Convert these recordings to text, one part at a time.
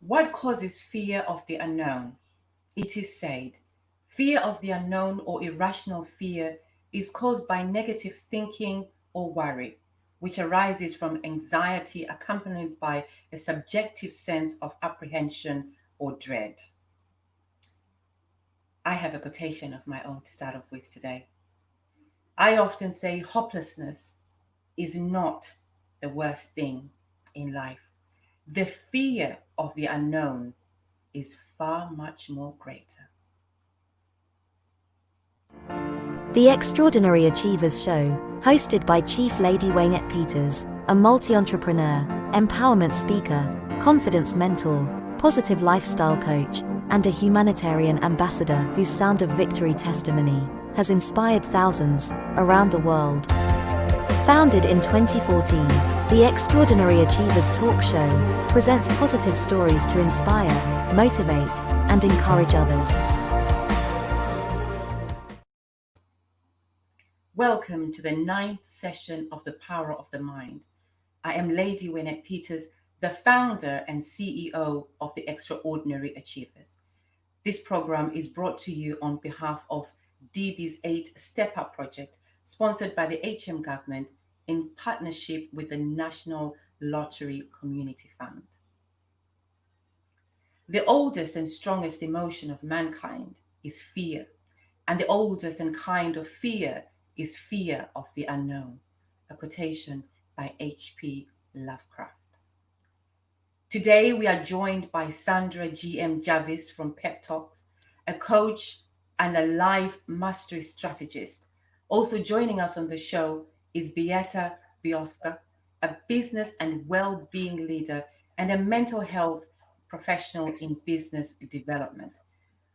What causes fear of the unknown? It is said, fear of the unknown or irrational fear is caused by negative thinking or worry, which arises from anxiety accompanied by a subjective sense of apprehension or dread. I have a quotation of my own to start off with today. I often say hopelessness is not the worst thing in life. The fear of the unknown is far much more greater. The Extraordinary Achievers Show, hosted by Chief Lady Waynette Peters, a multi-entrepreneur, empowerment speaker, confidence mentor, positive lifestyle coach, and a humanitarian ambassador whose sound of victory testimony has inspired thousands around the world. Founded in 2014, the Extraordinary Achievers Talk Show presents positive stories to inspire, motivate, and encourage others. Welcome to the 9th session of The Power of the Mind. I am Lady Waynette Peters, the founder and CEO of the Extraordinary Achievers. This program is brought to you on behalf of DB's 8 Step Up project, sponsored by the HM government in partnership with the National Lottery Community Fund. The oldest and strongest emotion of mankind is fear, and the oldest and kind of fear is fear of the unknown, a quotation by H.P. Lovecraft. Today, we are joined by Sandra G. Jarvis from Pep TALKS, a coach and a life mastery strategist. Also joining us on the show is Beata Bikowska, a business and well-being leader and a mental health professional in business development.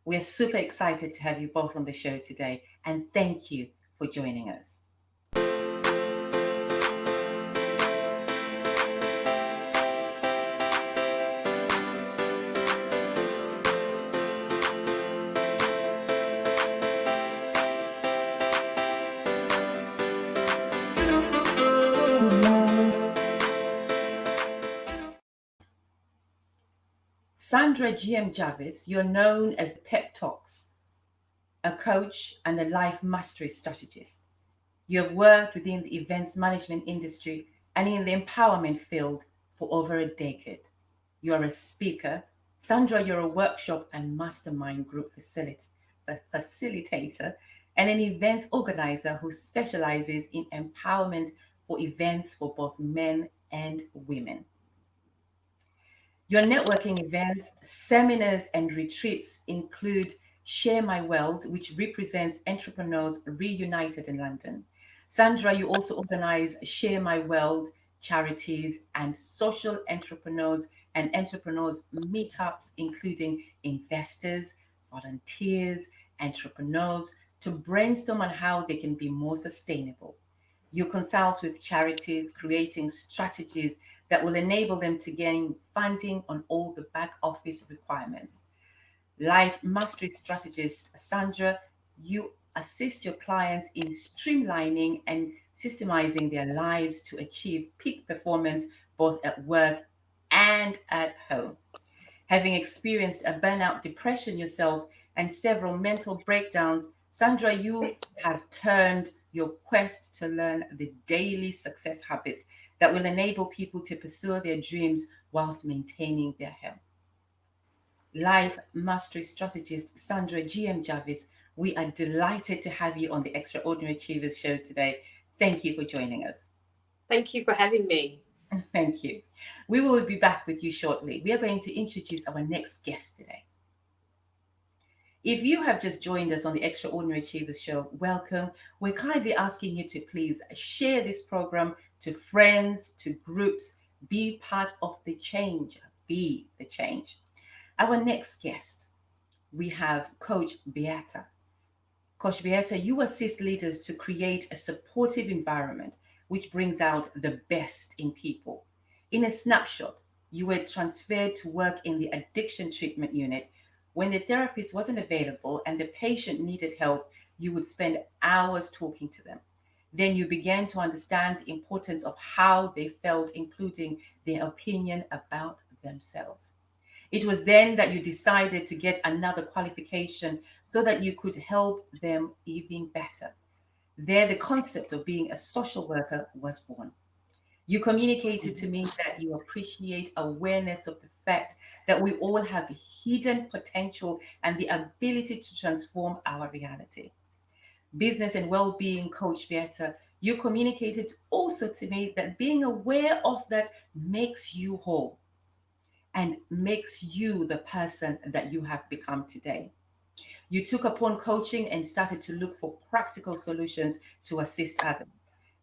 We're super excited to have you both on the show today, and thank you for joining us. Sandra G. Jarvis, you're known as Pep TALKS, a coach and a life mastery strategist. You have worked within the events management industry and in the empowerment field for over a decade. You are a speaker. Sandra, you're a workshop and mastermind group facilitator and an events organizer who specializes in empowerment for events for both men and women. Your networking events, seminars, and retreats include Share My World, which represents entrepreneurs reunited in London. Sandra, you also organize Share My World charities and social entrepreneurs and entrepreneurs meetups, including investors, volunteers, entrepreneurs, to brainstorm on how they can be more sustainable. You consult with charities, creating strategies that will enable them to gain funding on all the back office requirements. Life Mastery Strategist Sandra, you assist your clients in streamlining and systemizing their lives to achieve peak performance both at work and at home. Having experienced a burnout depression yourself and several mental breakdowns, Sandra, you have turned your quest to learn the daily success habits that will enable people to pursue their dreams whilst maintaining their health. Life Mastery Strategist Sandra G. Jarvis, we are delighted to have you on the Extraordinary Achievers show today. Thank you for joining us. Thank you for having me. Thank you. We will be back with you shortly. We are going to introduce our next guest today. If you have just joined us on the Extraordinary Achievers show, welcome. We're kindly asking you to please share this program to friends, to groups. Be part of the change. Be the change. Our next guest, we have Coach Beata. Coach Beata, you assist leaders to create a supportive environment which brings out the best in people. In a snapshot, you were transferred to work in the addiction treatment unit. When the therapist wasn't available and the patient needed help, you would spend hours talking to them. Then you began to understand the importance of how they felt, including their opinion about themselves. It was then that you decided to get another qualification so that you could help them even better. There, the concept of being a social worker was born. You communicated to me that you appreciate awareness of the fact that we all have hidden potential and the ability to transform our reality. Business and well-being coach Beata, you communicated also to me that being aware of that makes you whole and makes you the person that you have become today. You took upon coaching and started to look for practical solutions to assist others.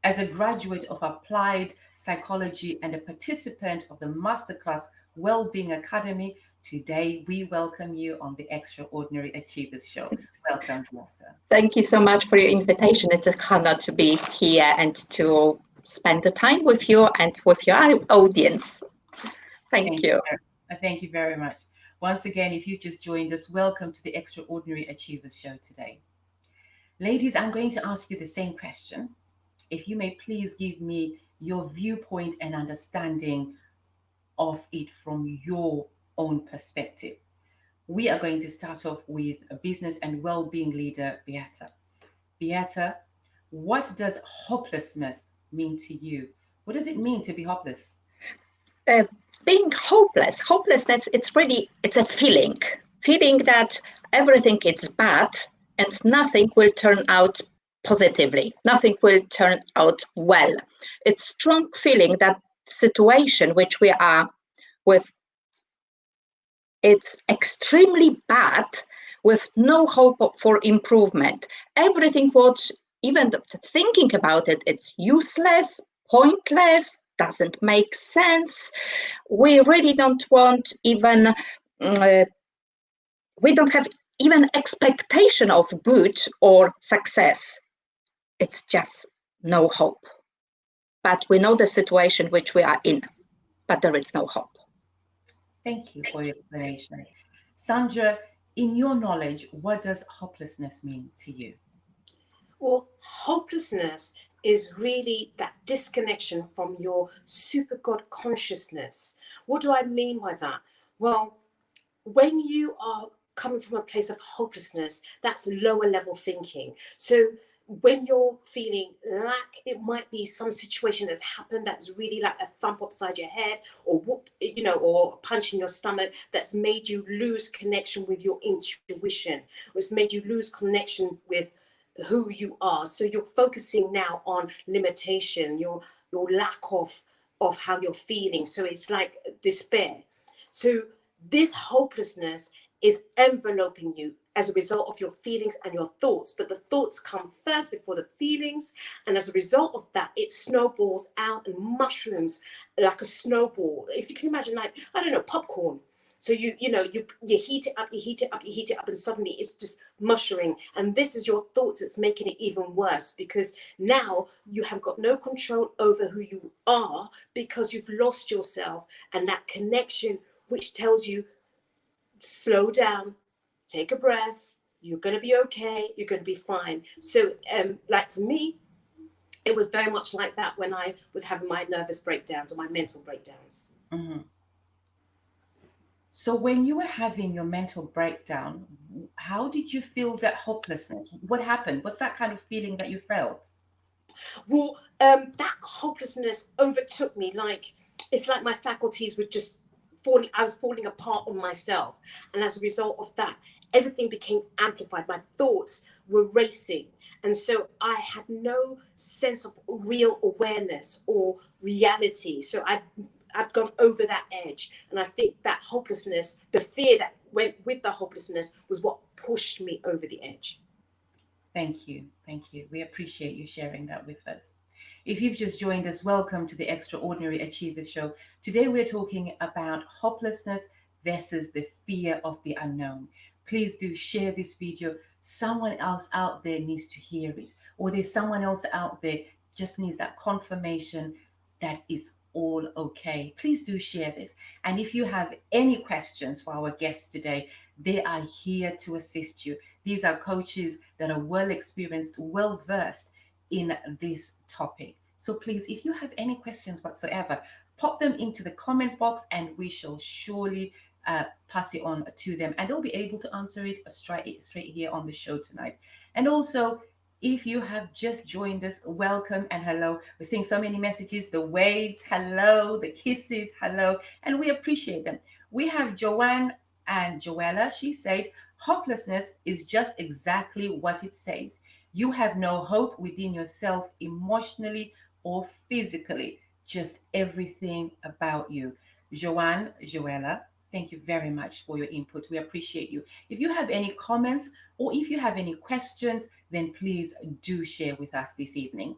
As a graduate of applied psychology and a participant of the Masterclass Wellbeing Academy, today we welcome you on the Extraordinary Achievers Show. Welcome, Beata. Thank you so much for your invitation. It's a honor to be here and to spend the time with you and with your audience. Thank you. Thank you very much. Once again, if you just joined us, welcome to the Extraordinary Achievers Show today. Ladies, I'm going to ask you the same question. If you may please give me your viewpoint and understanding of it from your own perspective. We are going to start off with a business and well-being leader, Beata. Beata, what does hopelessness mean to you? What does it mean to be hopeless? Being hopelessness, it's a feeling that everything is bad and nothing will turn out positively, nothing will turn out well. It's strong feeling that situation which we are with, it's extremely bad with no hope for improvement. Everything what even thinking about it, it's useless, pointless, doesn't make sense. We really don't want even, we don't have even expectation of good or success. It's just no hope. But we know the situation which we are in, but there is no hope. Thank you for your explanation. Sandra, in your knowledge, what does hopelessness mean to you? Well, hopelessness is really that disconnection from your super God consciousness. What do I mean by that? Well, when you are coming from a place of hopelessness, that's lower level thinking. So when you're feeling lack, it might be some situation that's happened that's really like a thump upside your head, or whoop, or a punch in your stomach that's made you lose connection with your intuition, or it's made you lose connection with who you are. So you're focusing now on limitation, your lack of how you're feeling. So it's like despair. So this hopelessness is enveloping you as a result of your feelings and your thoughts, but the thoughts come first before the feelings, and as a result of that, it snowballs out and mushrooms like a snowball. If you can imagine, like, I don't know, popcorn. So you heat it up, and suddenly it's just mushrooming. And this is your thoughts that's making it even worse, because now you have got no control over who you are, because you've lost yourself and that connection which tells you, slow down, take a breath, you're going to be okay, you're going to be fine. So like for me, it was very much like that when I was having my nervous breakdowns or my mental breakdowns. Mm-hmm. So when you were having your mental breakdown, how did you feel that hopelessness? What happened? What's that kind of feeling that you felt? Well, that hopelessness overtook me. Like, it's like my faculties were just falling. I was falling apart on myself. And as a result of that, everything became amplified. My thoughts were racing. And so I had no sense of real awareness or reality. So I'd gone over that edge. And I think that hopelessness, the fear that went with the hopelessness, was what pushed me over the edge. Thank you. Thank you. We appreciate you sharing that with us. If you've just joined us, welcome to the Extraordinary Achievers Show. Today we're talking about hopelessness versus the fear of the unknown. Please do share this video. Someone else out there needs to hear it, or there's someone else out there just needs that confirmation that it's all okay. Please do share this. And if you have any questions for our guests today, they are here to assist you. These are coaches that are well experienced, well versed in this topic. So please, if you have any questions whatsoever, pop them into the comment box and we shall surely pass it on to them, and they'll be able to answer it straight here on the show tonight. And also, if you have just joined us, welcome and hello. We're seeing so many messages, the waves, hello, the kisses, hello, and we appreciate them. We have Joanne and Joella. She said, hopelessness is just exactly what it says. You have no hope within yourself emotionally or physically, just everything about you. Joanne, Joella, thank you very much for your input. We appreciate you. If you have any comments or if you have any questions, then please do share with us this evening.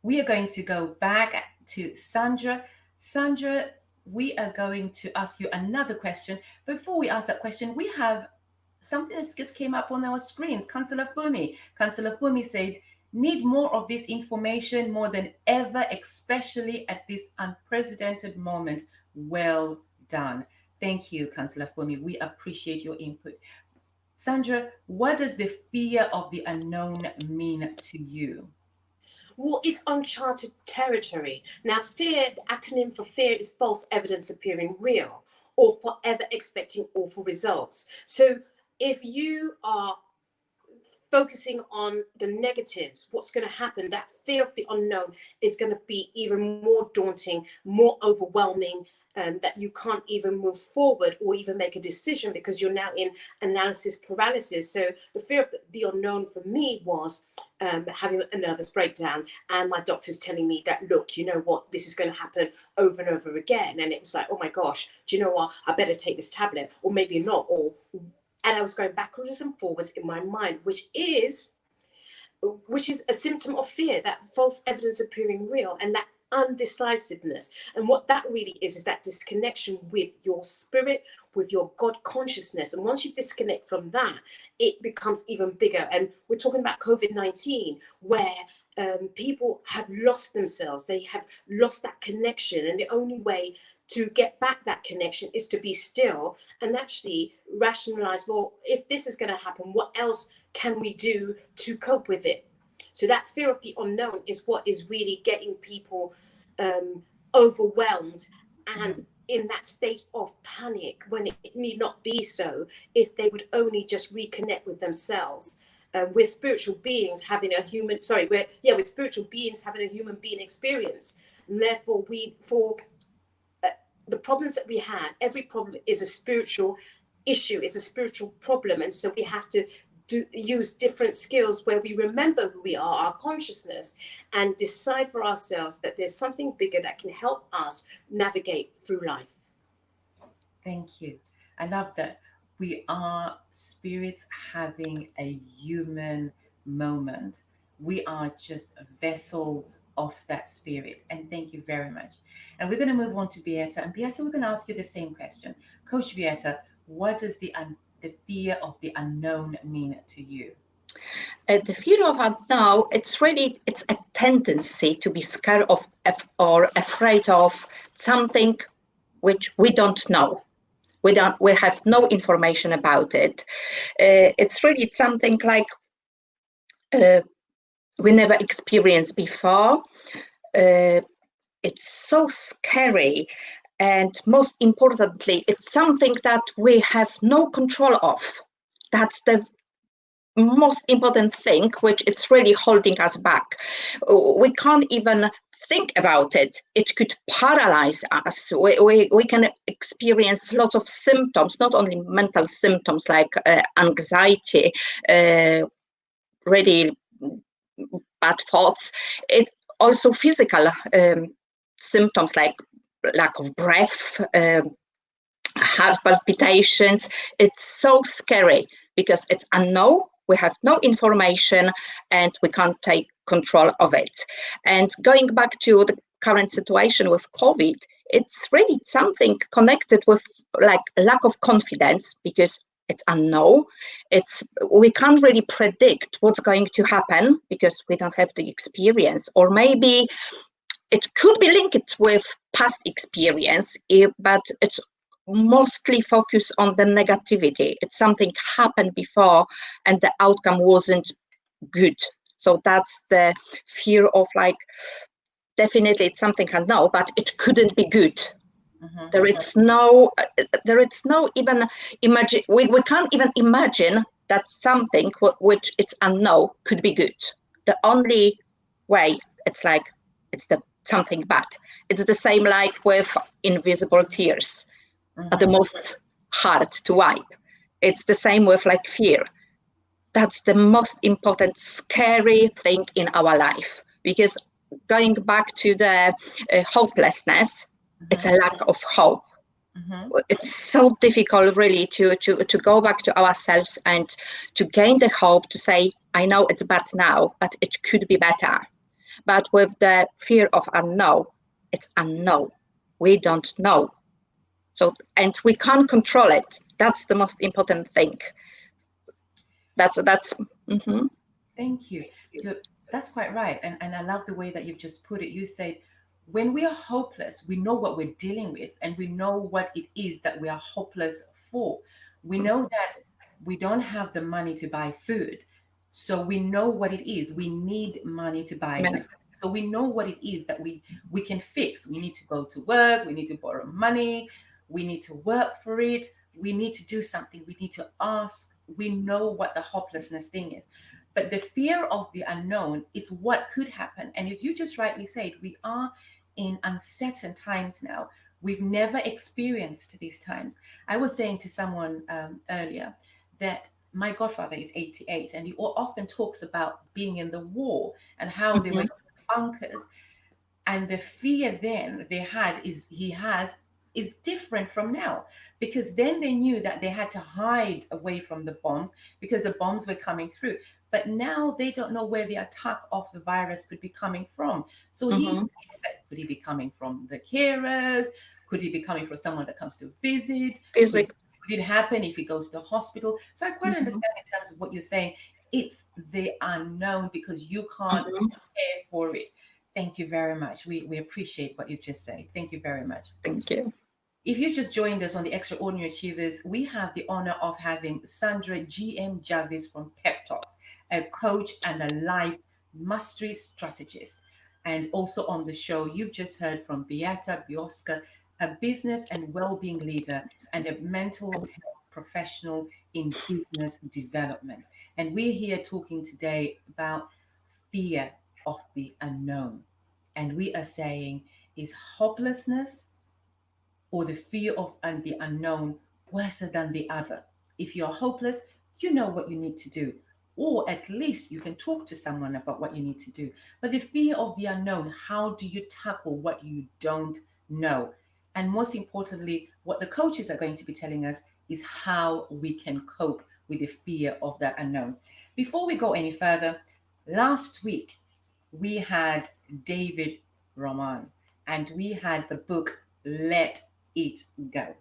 We are going to go back to Sandra. Sandra, we are going to ask you another question. Before we ask that question, we have something that just came up on our screens. Councillor Fumi. Councillor Fumi said, need more of this information more than ever, especially at this unprecedented moment. Well done. Thank you, Councillor Fumi. We appreciate your input. Sandra, what does the fear of the unknown mean to you? Well, it's uncharted territory. Now, fear, the acronym for fear is false evidence appearing real, or forever expecting awful results. So if you are focusing on the negatives, what's going to happen, that fear of the unknown is going to be even more daunting, more overwhelming, that you can't even move forward or even make a decision because you're now in analysis paralysis. So the fear of the unknown for me was having a nervous breakdown, and my doctor's telling me that, look, you know what, this is going to happen over and over again. And it was like, oh my gosh, do you know what, I better take this tablet, or maybe not, and I was going backwards and forwards in my mind, which is a symptom of fear, that false evidence appearing real, and that undecisiveness. And what that really is that disconnection with your spirit, with your God consciousness. And once you disconnect from that, it becomes even bigger. And we're talking about COVID-19, where people have lost themselves. They have lost that connection. And the only way to get back that connection is to be still and actually rationalize, well, if this is going to happen, what else can we do to cope with it? So that fear of the unknown is what is really getting people overwhelmed and in that state of panic, when it need not be so, if they would only just reconnect with themselves. We're spiritual beings having a human, we're spiritual beings having a human being experience. And therefore, the problems that we have, every problem is a spiritual issue, is a spiritual problem. And so we have to use different skills where we remember who we are, our consciousness, and decide for ourselves that there's something bigger that can help us navigate through life. Thank you. I love that. We are spirits having a human moment. We are just vessels of that spirit. And thank you very much. And we're going to move on to Beata. And Beata, we're going to ask you the same question. Coach Beata, what does the fear of the unknown mean to you? The fear of unknown, it's a tendency to be scared of or afraid of something which we don't know. We have no information about it. It's really something like we never experienced before. It's so scary. And most importantly, it's something that we have no control of. That's the most important thing, which it's really holding us back. We can't even think about it. It could paralyze us. We can experience lots of symptoms, not only mental symptoms like anxiety, really bad thoughts. It also physical symptoms like lack of breath, heart palpitations. It's so scary because it's unknown. We have no information and we can't take control of it. And going back to the current situation with COVID, it's really something connected with like lack of confidence because it's unknown. We can't really predict what's going to happen because we don't have the experience, or maybe it could be linked with past experience, but it's mostly focused on the negativity. It's something happened before and the outcome wasn't good. So that's the fear of like, definitely it's something I know, but it couldn't be good. There is no, even imagine. We can't even imagine that something which it's unknown could be good. The only way it's something bad. It's the same like with invisible tears, are the most hard to wipe. It's the same with like fear. That's the most important, scary thing in our life, because going back to the hopelessness, it's a lack of hope. It's so difficult really to go back to ourselves and to gain the hope to say, I know it's bad now, but it could be better. But with the fear of unknown, it's unknown. We don't know. So, and we can't control it. That's the most important thing. That's Thank you. That's quite right. And I love the way that you've just put it. You said, when we are hopeless, we know what we're dealing with and we know what it is that we are hopeless for. We know that we don't have the money to buy food. So we know what it is. We need money to buy the food. So we know what it is that we can fix. We need to go to work. We need to borrow money. We need to work for it. We need to do something. We need to ask. We know what the hopelessness thing is. But the fear of the unknown is what could happen. And as you just rightly said, we are in uncertain times now. We've never experienced these times. I was saying to someone earlier that my godfather is 88 and he often talks about being in the war and how they were in bunkers. And the fear then he has is different from now, because then they knew that they had to hide away from the bombs because the bombs were coming through. But now they don't know where the attack of the virus could be coming from. So he's could he be coming from the carers? Could he be coming from someone that comes to visit? Could it happen if he goes to hospital? So I quite understand in terms of what you're saying. It's the unknown because you can't prepare for it. Thank you very much. We appreciate what you just said. Thank you very much. Thank you. If you've just joined us on the Extraordinary Achievers, we have the honor of having Sandra G. Jarvis from Pep TALKS, a coach and a life mastery strategist. And also on the show, you've just heard from Beata Bikowska, a business and well-being leader and a mental health professional in business development. And we're here talking today about fear of the unknown. And we are saying, is hopelessness or the fear of and the unknown worse than the other? If you're hopeless, you know what you need to do, or at least you can talk to someone about what you need to do. But the fear of the unknown, how do you tackle what you don't know? And most importantly, what the coaches are going to be telling us is how we can cope with the fear of that unknown. Before we go any further, last week we had David Roman and we had the book Let It Go.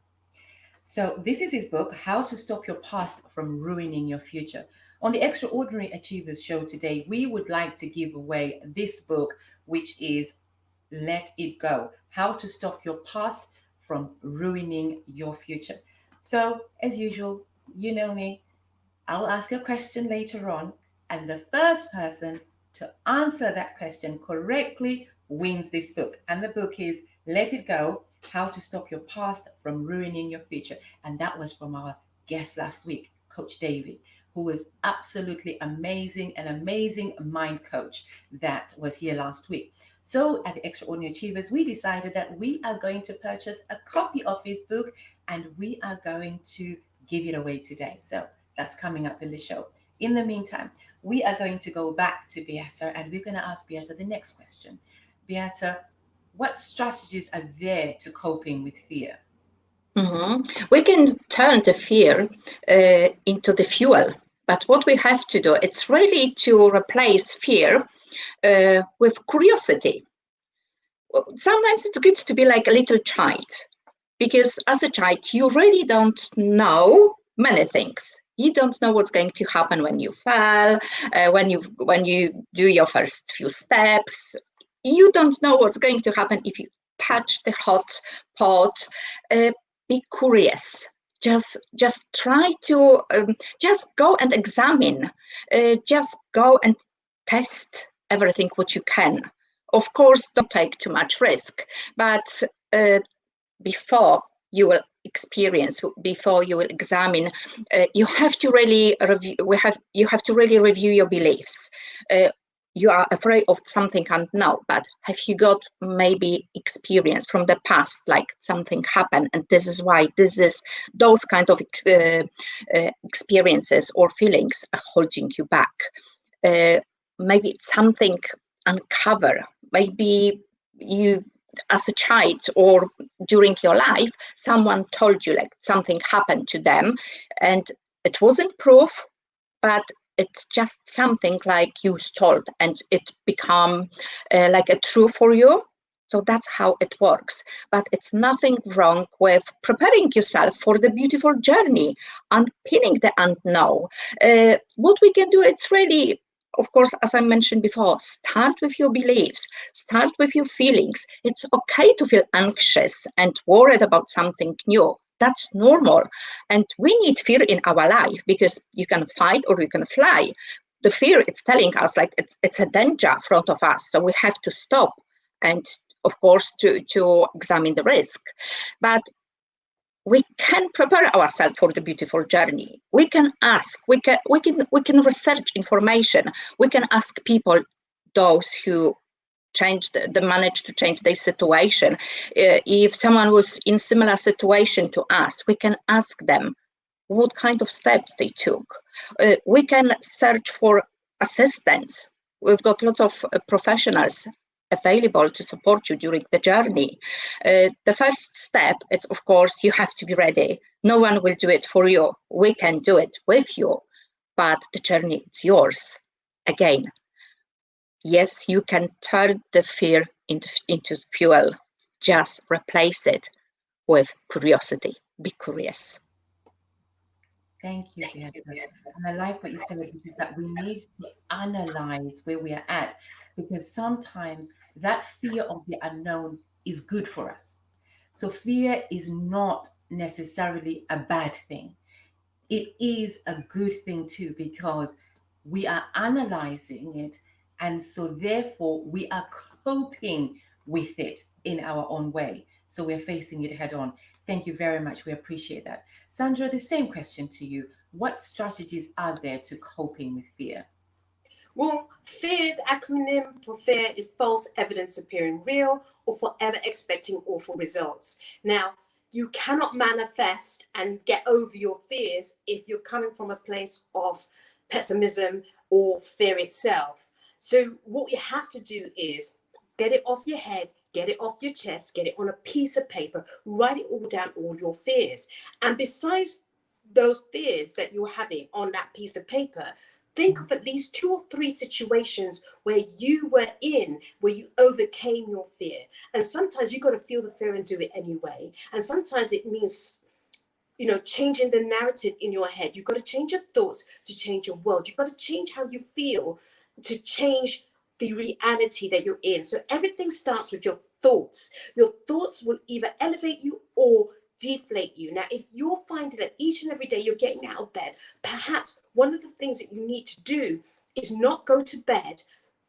So this is his book, How to Stop Your Past from Ruining Your Future. On the Extraordinary Achievers show today, we would like to give away this book, which is Let It Go, How to Stop Your Past from Ruining Your Future. So as usual, you know me, I'll ask a question later on, and the first person to answer that question correctly wins this book. And the book is Let It Go, How to Stop Your Past from Ruining Your Future. And that was from our guest last week, Coach David, who was absolutely amazing, an amazing mind coach that was here last week. So at the Extraordinary Achievers, we decided that we are going to purchase a copy of his book and we are going to give it away today. So that's coming up in the show. In the meantime, we are going to go back to Beata and we're going to ask Beata the next question. Beata, what strategies are there to coping with fear? We can turn the fear into the fuel, but what we have to do, it's really to replace fear with curiosity. Sometimes it's good to be like a little child, because as a child, you really don't know many things. You don't know what's going to happen when you fall, when you do your first few steps. You don't know what's going to happen if you touch the hot pot. Be curious. Just try to just go and examine. Just go and test everything what you can. Of course, don't take too much risk, but before you will experience, before you will examine, you have to really review. You have to really review your beliefs. You are afraid of something unknown, but have you got maybe experience from the past, like something happened, and this is why those kind of experiences or feelings are holding you back. Maybe it's something uncover. Maybe you, as a child or during your life, someone told you like something happened to them, and it wasn't proof, but it's just something like you was told, and it become like a true for you. So that's how it works. But it's nothing wrong with preparing yourself for the beautiful journey, unpinning the unknown. What we can do, it's really, of course, as I mentioned before, start with your beliefs, start with your feelings. It's okay to feel anxious and worried about something new. That's normal. And we need fear in our life, because you can fight or you can fly. The fear, it's telling us like it's a danger in front of us. So we have to stop and, of course, to examine the risk. But we can prepare ourselves for the beautiful journey. We can ask, we can research information. We can ask people, those who manage to change their situation. If someone was in similar situation to us, we can ask them what kind of steps they took. We can search for assistance. We've got lots of professionals available to support you during the journey. The first step is, of course, you have to be ready. No one will do it for you. We can do it with you, but the journey is yours. Again, yes, you can turn the fear into fuel. Just replace it with curiosity. Be curious. Thank you, Beata. And I like what you said, which is that we need to analyze where we are at, because sometimes that fear of the unknown is good for us. So fear is not necessarily a bad thing. It is a good thing too, because we are analyzing it. And so therefore we are coping with it in our own way. So we're facing it head on. Thank you very much. We appreciate that. Sandra, the same question to you. What strategies are there to coping with fear? Well, fear, the acronym for fear is false evidence appearing real or forever expecting awful results. Now, you cannot manifest and get over your fears if you're coming from a place of pessimism or fear itself. So what you have to do is get it off your head, get it off your chest, get it on a piece of paper, write it all down, all your fears. And besides those fears that you're having on that piece of paper, think of at least 2 or 3 situations where you were in, where you overcame your fear. And sometimes you've got to feel the fear and do it anyway. And sometimes it means, changing the narrative in your head. You've got to change your thoughts to change your world. You've got to change how you feel to change the reality that you're in. So everything starts with your thoughts. Your thoughts will either elevate you or deflate you. Now, if you're finding that each and every day you're getting out of bed, perhaps one of the things that you need to do is not go to bed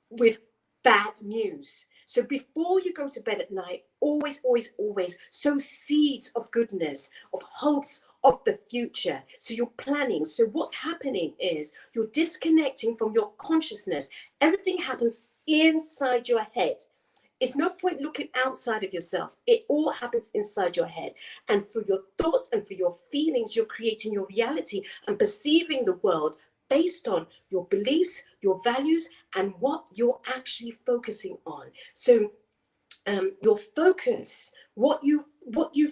with bad news. So before you go to bed at night, always, always, always sow seeds of goodness, of hopes of the future. So you're planning. So what's happening is you're disconnecting from your consciousness. Everything happens inside your head. It's no point looking outside of yourself. It all happens inside your head. And for your thoughts and for your feelings, you're creating your reality and perceiving the world based on your beliefs, your values, and what you're actually focusing on. So your focus, what you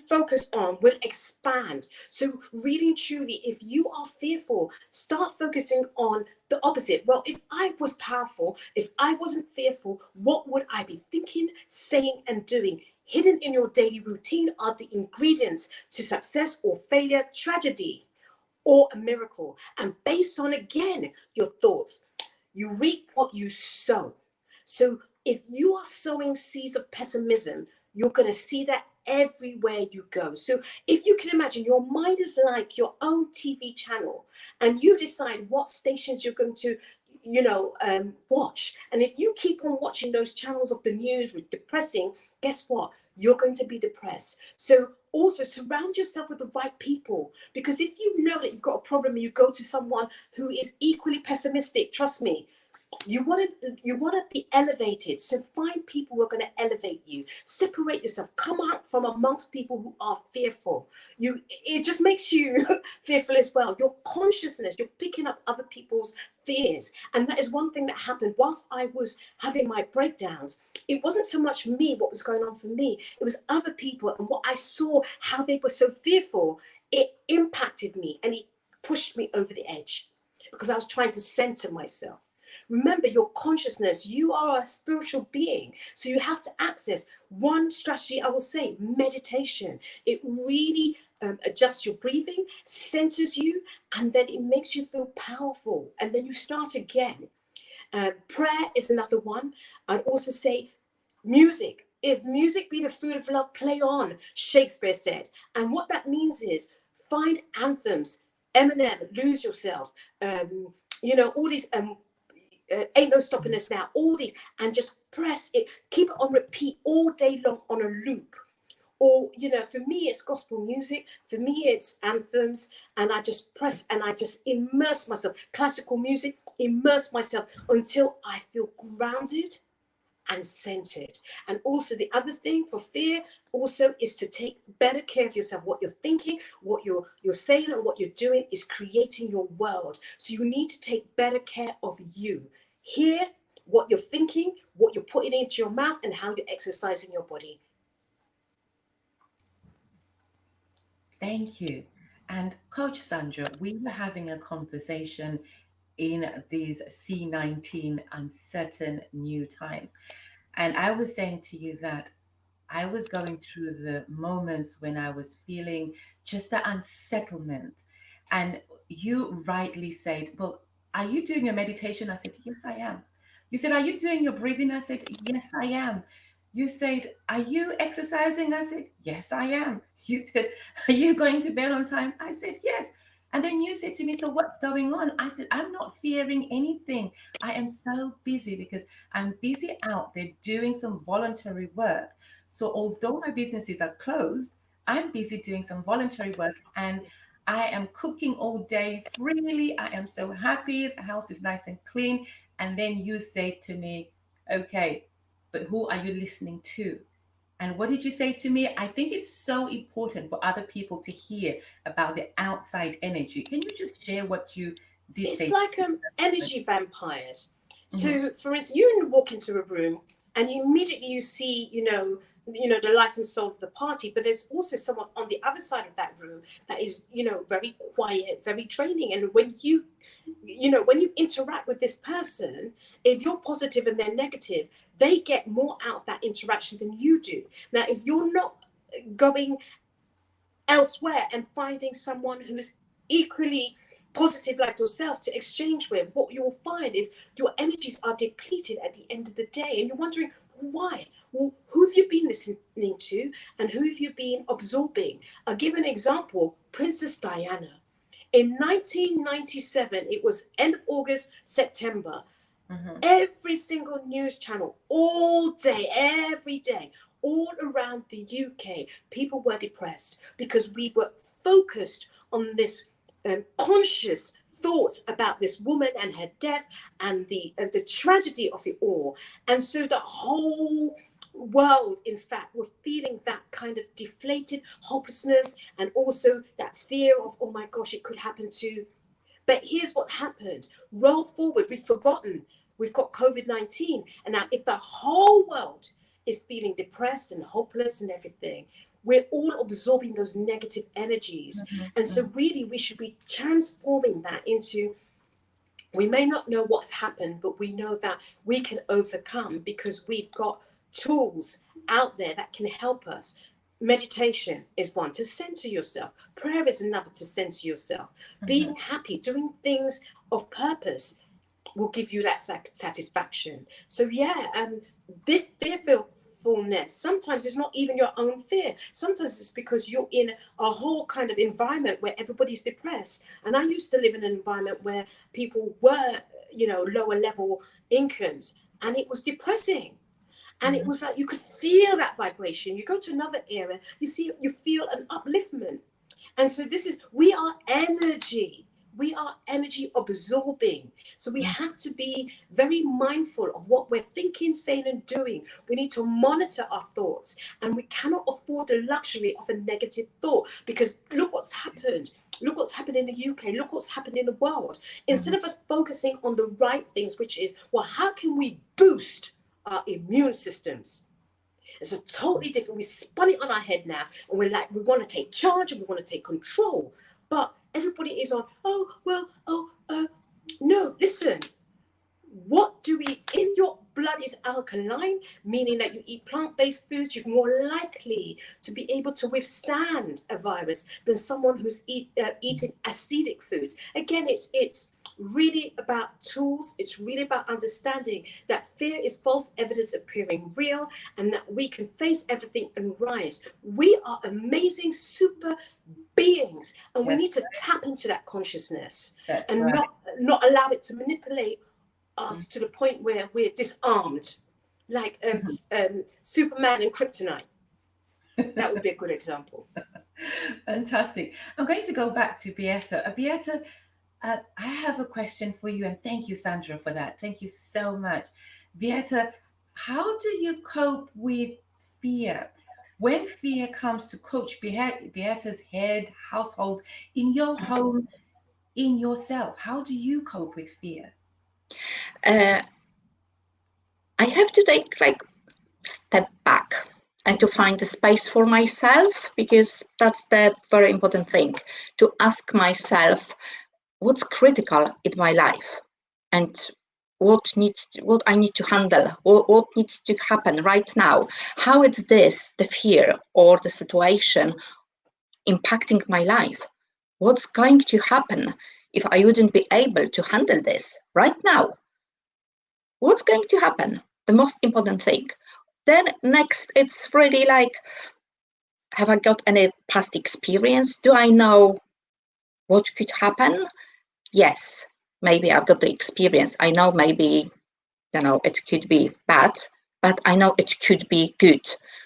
focus on will expand. So really and truly, if you are fearful, start focusing on the opposite. Well, if I was powerful, if I wasn't fearful, what would I be thinking, saying, and doing? Hidden in your daily routine are the ingredients to success or failure, tragedy or a miracle. And based on, again, your thoughts, you reap what you sow. So if you are sowing seeds of pessimism, you're going to see that everywhere you go. So if you can imagine, your mind is like your own TV channel, and you decide what stations you're going to watch. And if you keep on watching those channels of the news with depressing, guess what? you're going to be depressed. So also surround yourself with the right people, because if you know that you've got a problem and you go to someone who is equally pessimistic, trust me, you want to be elevated. So find people who are going to elevate you. Separate yourself. Come out from amongst people who are fearful. It just makes you fearful as well. Your consciousness, you're picking up other people's fears. And that is one thing that happened whilst I was having my breakdowns. It wasn't so much me, what was going on for me. It was other people and what I saw, how they were so fearful. It impacted me and it pushed me over the edge because I was trying to center myself. Remember your consciousness, you are a spiritual being. So you have to access one strategy, I will say, meditation. It really adjusts your breathing, centers you, and then it makes you feel powerful. And then you start again. Prayer is another one. I'd also say music. If music be the food of love, play on, Shakespeare said. And what that means is find anthems. Eminem, Lose Yourself. All these Ain't No Stopping Us Now, all these, and just press it, keep it on repeat all day long on a loop. Or, for me, it's gospel music. For me, it's anthems. And I just press and I just immerse myself. Classical music, immerse myself until I feel grounded and centered. And also the other thing for fear also is to take better care of yourself. What you're thinking, what you're saying, and what you're doing is creating your world. So you need to take better care of you. Hear what you're thinking, what you're putting into your mouth, and how you're exercising your body. Thank you. And Coach Sandra, we were having a conversation in these C19 uncertain new times. And I was saying to you that I was going through the moments when I was feeling just the unsettlement. And you rightly said, well, are you doing your meditation? I said, yes, I am. You said, are you doing your breathing? I said, yes, I am. You said, are you exercising? I said, yes, I am. You said, are you going to bed on time? I said, yes. And then you said to me, so what's going on? I said, I'm not fearing anything. I am so busy because I'm busy out there doing some voluntary work. So although my businesses are closed, I'm busy doing some voluntary work and I am cooking all day freely. I am so happy. The house is nice and clean. And then you say to me, okay, but who are you listening to? And what did you say to me? I think it's so important for other people to hear about the outside energy. Can you just share what you did It's say? like energy vampires. Mhm. So, for instance, you walk into a room and you see, the life and soul of the party, but there's also someone on the other side of that room that is, very quiet, very draining. And when you interact with this person, if you're positive and they're negative, they get more out of that interaction than you do. Now, if you're not going elsewhere and finding someone who's equally positive like yourself to exchange with, what you'll find is your energies are depleted at the end of the day, and you're wondering why. Well, who have you been listening to and who have you been absorbing? I'll give an example. Princess Diana. In 1997, it was end of August, September. Mhm. Every single news channel, all day, every day, all around the UK, people were depressed because we were focused on this conscious thoughts about this woman and her death and the tragedy of it all. And so the whole world, in fact, were feeling that kind of deflated hopelessness and also that fear of, oh my gosh, it could happen to. But here's what happened. Roll forward, we've forgotten. We've got COVID-19. And now if the whole world is feeling depressed and hopeless and everything, we're all absorbing those negative energies. Mhm. And so really we should be transforming that into, we may not know what's happened, but we know that we can overcome because we've got tools out there that can help us. Meditation is one, to center yourself. Prayer is another, to center yourself. Being happy, doing things of purpose will give you that satisfaction. So this fearfulness, sometimes it's not even your own fear. Sometimes it's because you're in a whole kind of environment where everybody's depressed. And I used to live in an environment where people were, lower level incomes, and it was depressing. And it was like you could feel that vibration. You go to another area, you feel an upliftment. And so we are energy. We are energy absorbing. So we have to be very mindful of what we're thinking, saying, and doing. We need to monitor our thoughts, and we cannot afford the luxury of a negative thought, because look what's happened. Look what's happened in the UK. Look what's happened in the world. Instead of us focusing on the right things, which is, well, how can we boost our immune systems? It's a totally different. We spun it on our head now, and we're like, we want to take charge and we want to take control. But everybody is on, no, listen. What do we, if your blood is alkaline, meaning that you eat plant-based foods, you're more likely to be able to withstand a virus than someone who's eating acidic foods. Again, it's really about tools. It's really about understanding that fear is false evidence appearing real, and that we can face everything and rise. We are amazing super beings, and we need to tap into that consciousness. That's and right. not allow it to manipulate us to the point where we're disarmed, like Superman and Kryptonite. That would be a good example. Fantastic. I'm going to go back to Beata. Beata, I have a question for you, and thank you, Sandra, for that. Thank you so much. Beata, how do you cope with fear? When fear comes to Coach Beata's head, household, in your home, in yourself, how do you cope with fear? I have to take step back and to find the space for myself, because that's the very important thing, to ask myself what's critical in my life and what I need to handle, what needs to happen right now. How is the fear or the situation impacting my life? What's going to happen if I wouldn't be able to handle this right now? What's going to happen? The most important thing. Then next, it's really like, have I got any past experience? Do I know what could happen? Yes, maybe I've got the experience. I know maybe, it could be bad, but I know it could be good.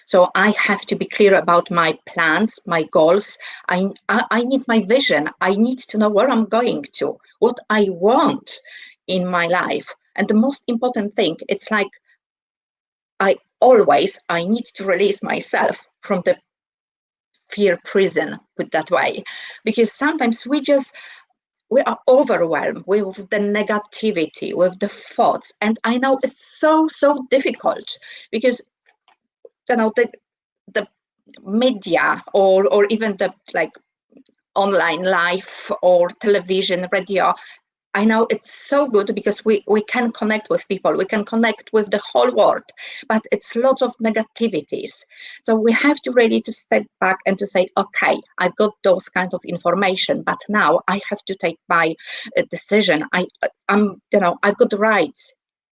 So I have to be clear about my plans, my goals. I need my vision. I need to know where I'm going to, what I want in my life. And the most important thing, it's like I need to release myself from the fear prison, put that way, because sometimes we are overwhelmed with the negativity, with the thoughts. And I know it's so difficult, because the media or even the online life or television, radio, I know it's so good because we can connect with people, we can connect with the whole world, but it's lots of negativities. So we have to really to step back and to say, okay, I've got those kind of information, but now I have to take my decision. I've got the right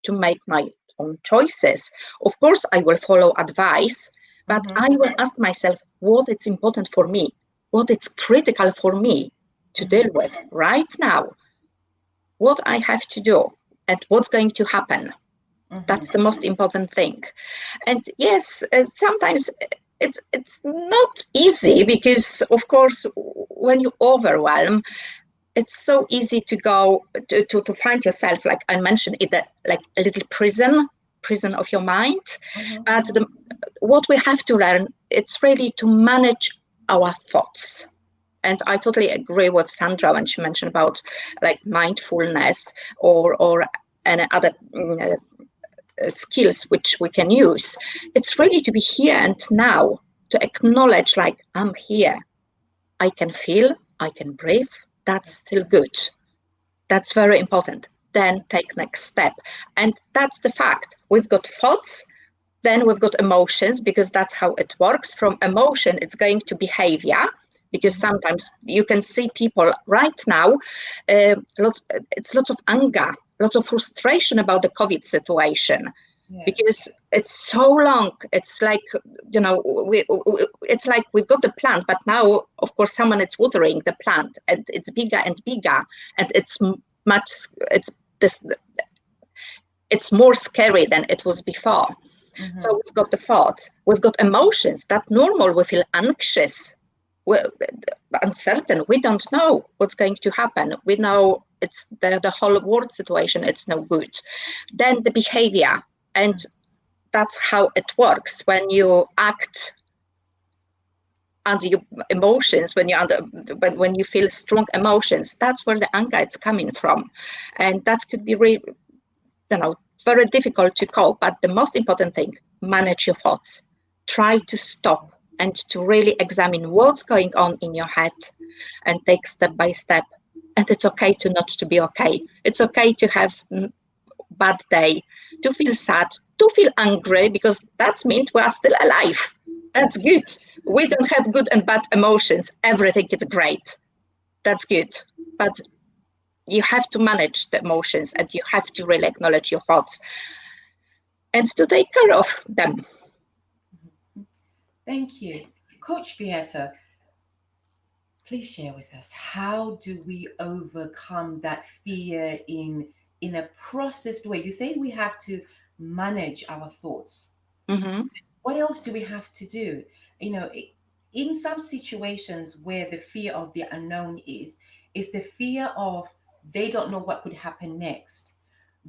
to make my own choices. Of course, I will follow advice, but I will ask myself what is important for me, what is critical for me to deal with right now. What I have to do and what's going to happen. That's the most important thing. And yes, sometimes it's not easy, because of course when you overwhelm, it's so easy to go to find yourself, like I mentioned, in like a little prison of your mind. But what we have to learn, it's really to manage our thoughts. And I totally agree with Sandra when she mentioned about like mindfulness or any other skills which we can use. It's really to be here and now, to acknowledge like, I'm here. I can feel, I can breathe. That's still good. That's very important. Then take next step. And that's the fact. We've got thoughts, then we've got emotions, because that's how it works. From emotion, it's going to behavior. Because sometimes you can see people right now, it's lots of anger, lots of frustration about the COVID situation, because it's so long. It's like, it's like we've got the plant, but now, of course, someone is watering the plant, and it's bigger and bigger, and it's more scary than it was before. So we've got the thoughts, we've got emotions. That normal, we feel anxious, we're uncertain. We don't know what's going to happen. We know it's the whole world situation, it's no good. Then the behavior, and that's how it works. When you act under your emotions, when you feel strong emotions, that's where the anger is coming from. And that could be really, very difficult to cope. But the most important thing, manage your thoughts. Try to stop and to really examine what's going on in your head and take step by step. And it's okay to not to be okay. It's okay to have bad day, to feel sad, to feel angry, because that means we are still alive. That's good. We don't have good and bad emotions. Everything is great. That's good. But you have to manage the emotions, and you have to really acknowledge your thoughts and to take care of them. Thank you. Coach Beata, please share with us, how do we overcome that fear in a processed way? You say we have to manage our thoughts. Mm-hmm. What else do we have to do? In some situations where the fear of the unknown is the fear of they don't know what could happen next.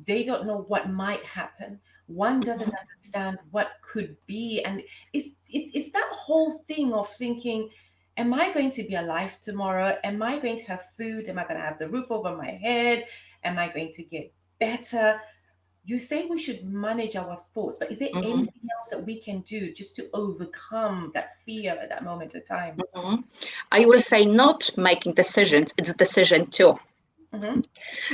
They don't know what might happen. One doesn't understand what could be. And it's that whole thing of thinking, am I going to be alive tomorrow? Am I going to have food? Am I going to have the roof over my head? Am I going to get better? You say we should manage our thoughts, but is there anything else that we can do just to overcome that fear at that moment of time? I will say not making decisions, it's a decision too.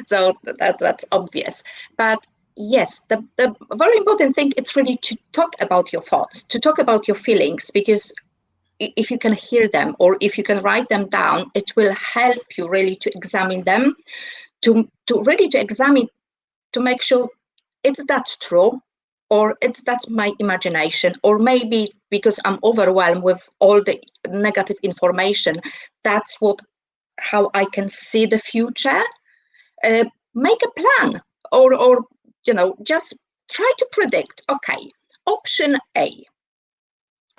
So that's obvious. But yes, the very important thing is really to talk about your thoughts, to talk about your feelings, because if you can hear them or if you can write them down, it will help you really to examine them, to really to examine, to make sure it's that true, or it's that my imagination, or maybe because I'm overwhelmed with all the negative information, that's how I can see the future. Make a plan, or just try to predict. Okay, option A,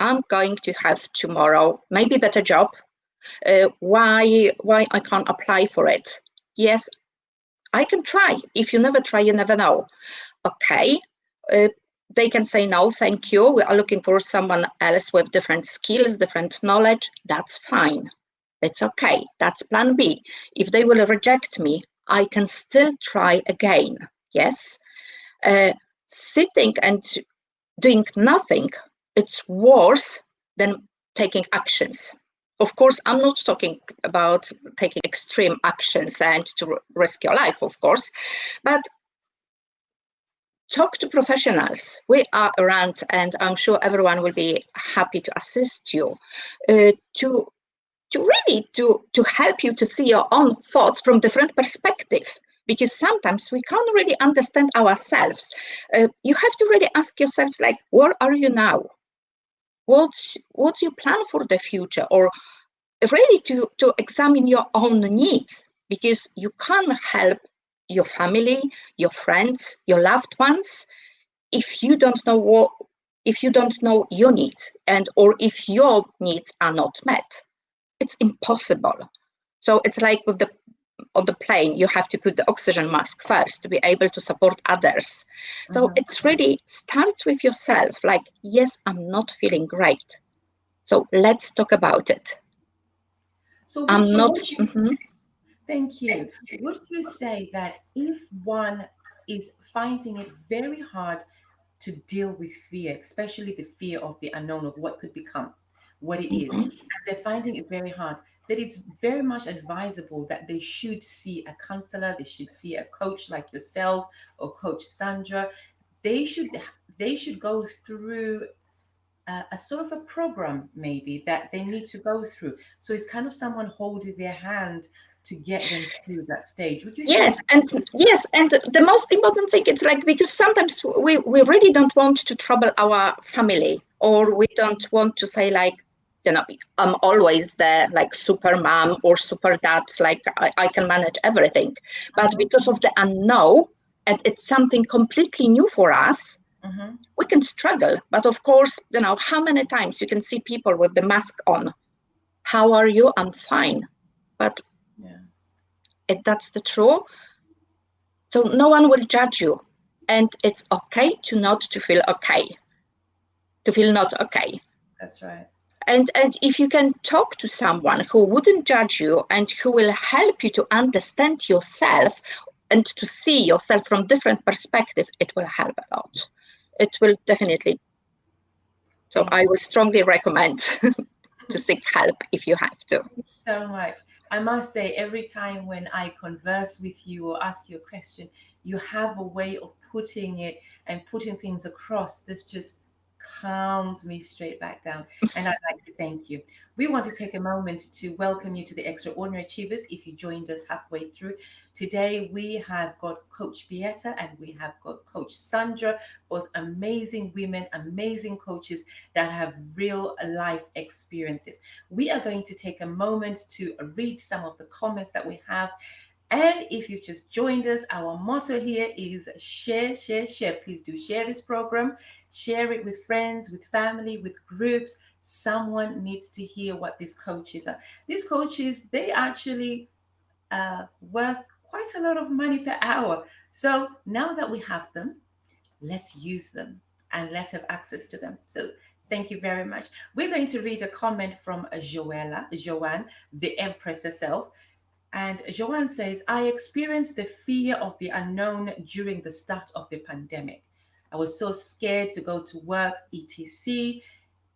I'm going to have tomorrow maybe better job. Why I can't apply for it? Yes, I can try. If you never try, you never know. Okay, they can say no, thank you. We are looking for someone else with different skills, different knowledge. That's fine. It's okay. That's plan B. If they will reject me, I can still try again. Yes. Sitting and doing nothing, it's worse than taking actions. Of course, I'm not talking about taking extreme actions and to risk your life, of course, but talk to professionals. We are around, and I'm sure everyone will be happy to assist you to really to help you to see your own thoughts from different perspective, because sometimes we can't really understand ourselves. You have to really ask yourself, like, where are you now? What's your plan for the future? Or really to examine your own needs, because you can't help your family, your friends, your loved ones if you don't know your needs, and or if your needs are not met. It's impossible. So it's like on the plane, you have to put the oxygen mask first to be able to support others. So it's really starts with yourself, like, yes, I'm not feeling great. So let's talk about it. So I'm not. thank you. Would you say that if one is finding it very hard to deal with fear, especially the fear of the unknown, of what could become, what it is, and they're finding it very hard, that it's very much advisable that they should see a counselor, they should see a coach like yourself or Coach Sandra. They should go through a sort of a program maybe that they need to go through. So it's kind of someone holding their hand to get them through that stage. Would you say? Yes, and the most important thing, it's like, because sometimes we really don't want to trouble our family, or we don't want to say, like, I'm always there, like super mom or super dad, like I can manage everything. But because of the unknown, and it's something completely new for us, we can struggle, but of course, how many times you can see people with the mask on? How are you? I'm fine. But that's the truth. So no one will judge you. And it's okay not to feel okay, to feel not okay. That's right. And if you can talk to someone who wouldn't judge you and who will help you to understand yourself and to see yourself from different perspective, it will help a lot. It will definitely. So I will strongly recommend to seek help if you have to. Thank you so much. I must say, every time when I converse with you or ask you a question, you have a way of putting it and putting things across that just calms me straight back down. And I'd like to thank you. We want to take a moment to welcome you to the Extraordinary Achievers. If you joined us halfway through, today we have got Coach Beata and we have got Coach Sandra, both amazing women, amazing coaches that have real life experiences. We are going to take a moment to read some of the comments that we have. And if you've just joined us, our motto here is share, share, share. Please do share this program. Share it with friends, with family, with groups. Someone needs to hear what these coaches are. These coaches, they actually worth quite a lot of money per hour. So now that we have them, let's use them and let's have access to them. So thank you very much. We're going to read a comment from Joanne, the Empress herself. And Joanne says, I experienced the fear of the unknown during the start of the pandemic. I was so scared to go to work, etc.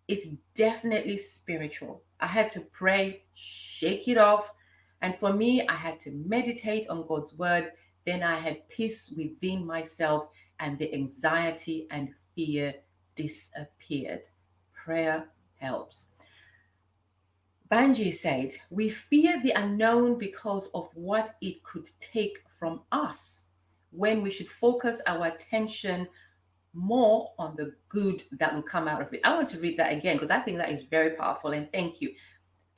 It's definitely spiritual. I had to pray, shake it off. And for me, I had to meditate on God's word. Then I had peace within myself, and the anxiety and fear disappeared. Prayer helps. Banji said, we fear the unknown because of what it could take from us, when we should focus our attention more on the good that will come out of it. I want to read that again because I think that is very powerful, and thank you.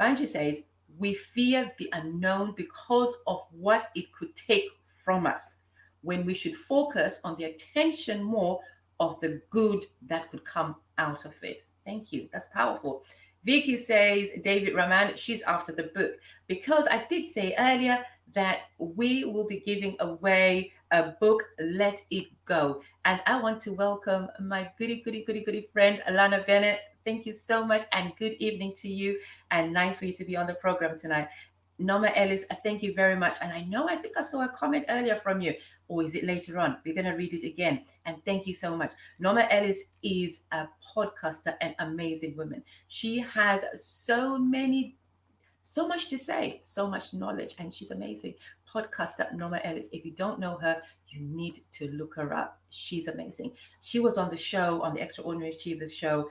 Banji says, we fear the unknown because of what it could take from us, when we should focus on the attention more of the good that could come out of it. Thank you. That's powerful. Vicky says, David Rahman, she's after the book, because I did say earlier that we will be giving away a book, Let It Go. And I want to welcome my goody friend, Alana Bennett. Thank you so much, and good evening to you, and nice for you to be on the program tonight. Norma Ellis, thank you very much. And I think I saw a comment earlier from you, or is it later on? We're going to read it again. And thank you so much. Norma Ellis is a podcaster and amazing woman. She has so much to say, so much knowledge, and she's amazing. Podcaster Norma Ellis. If you don't know her, you need to look her up. She's amazing. She was on the show, on the Extraordinary Achievers show,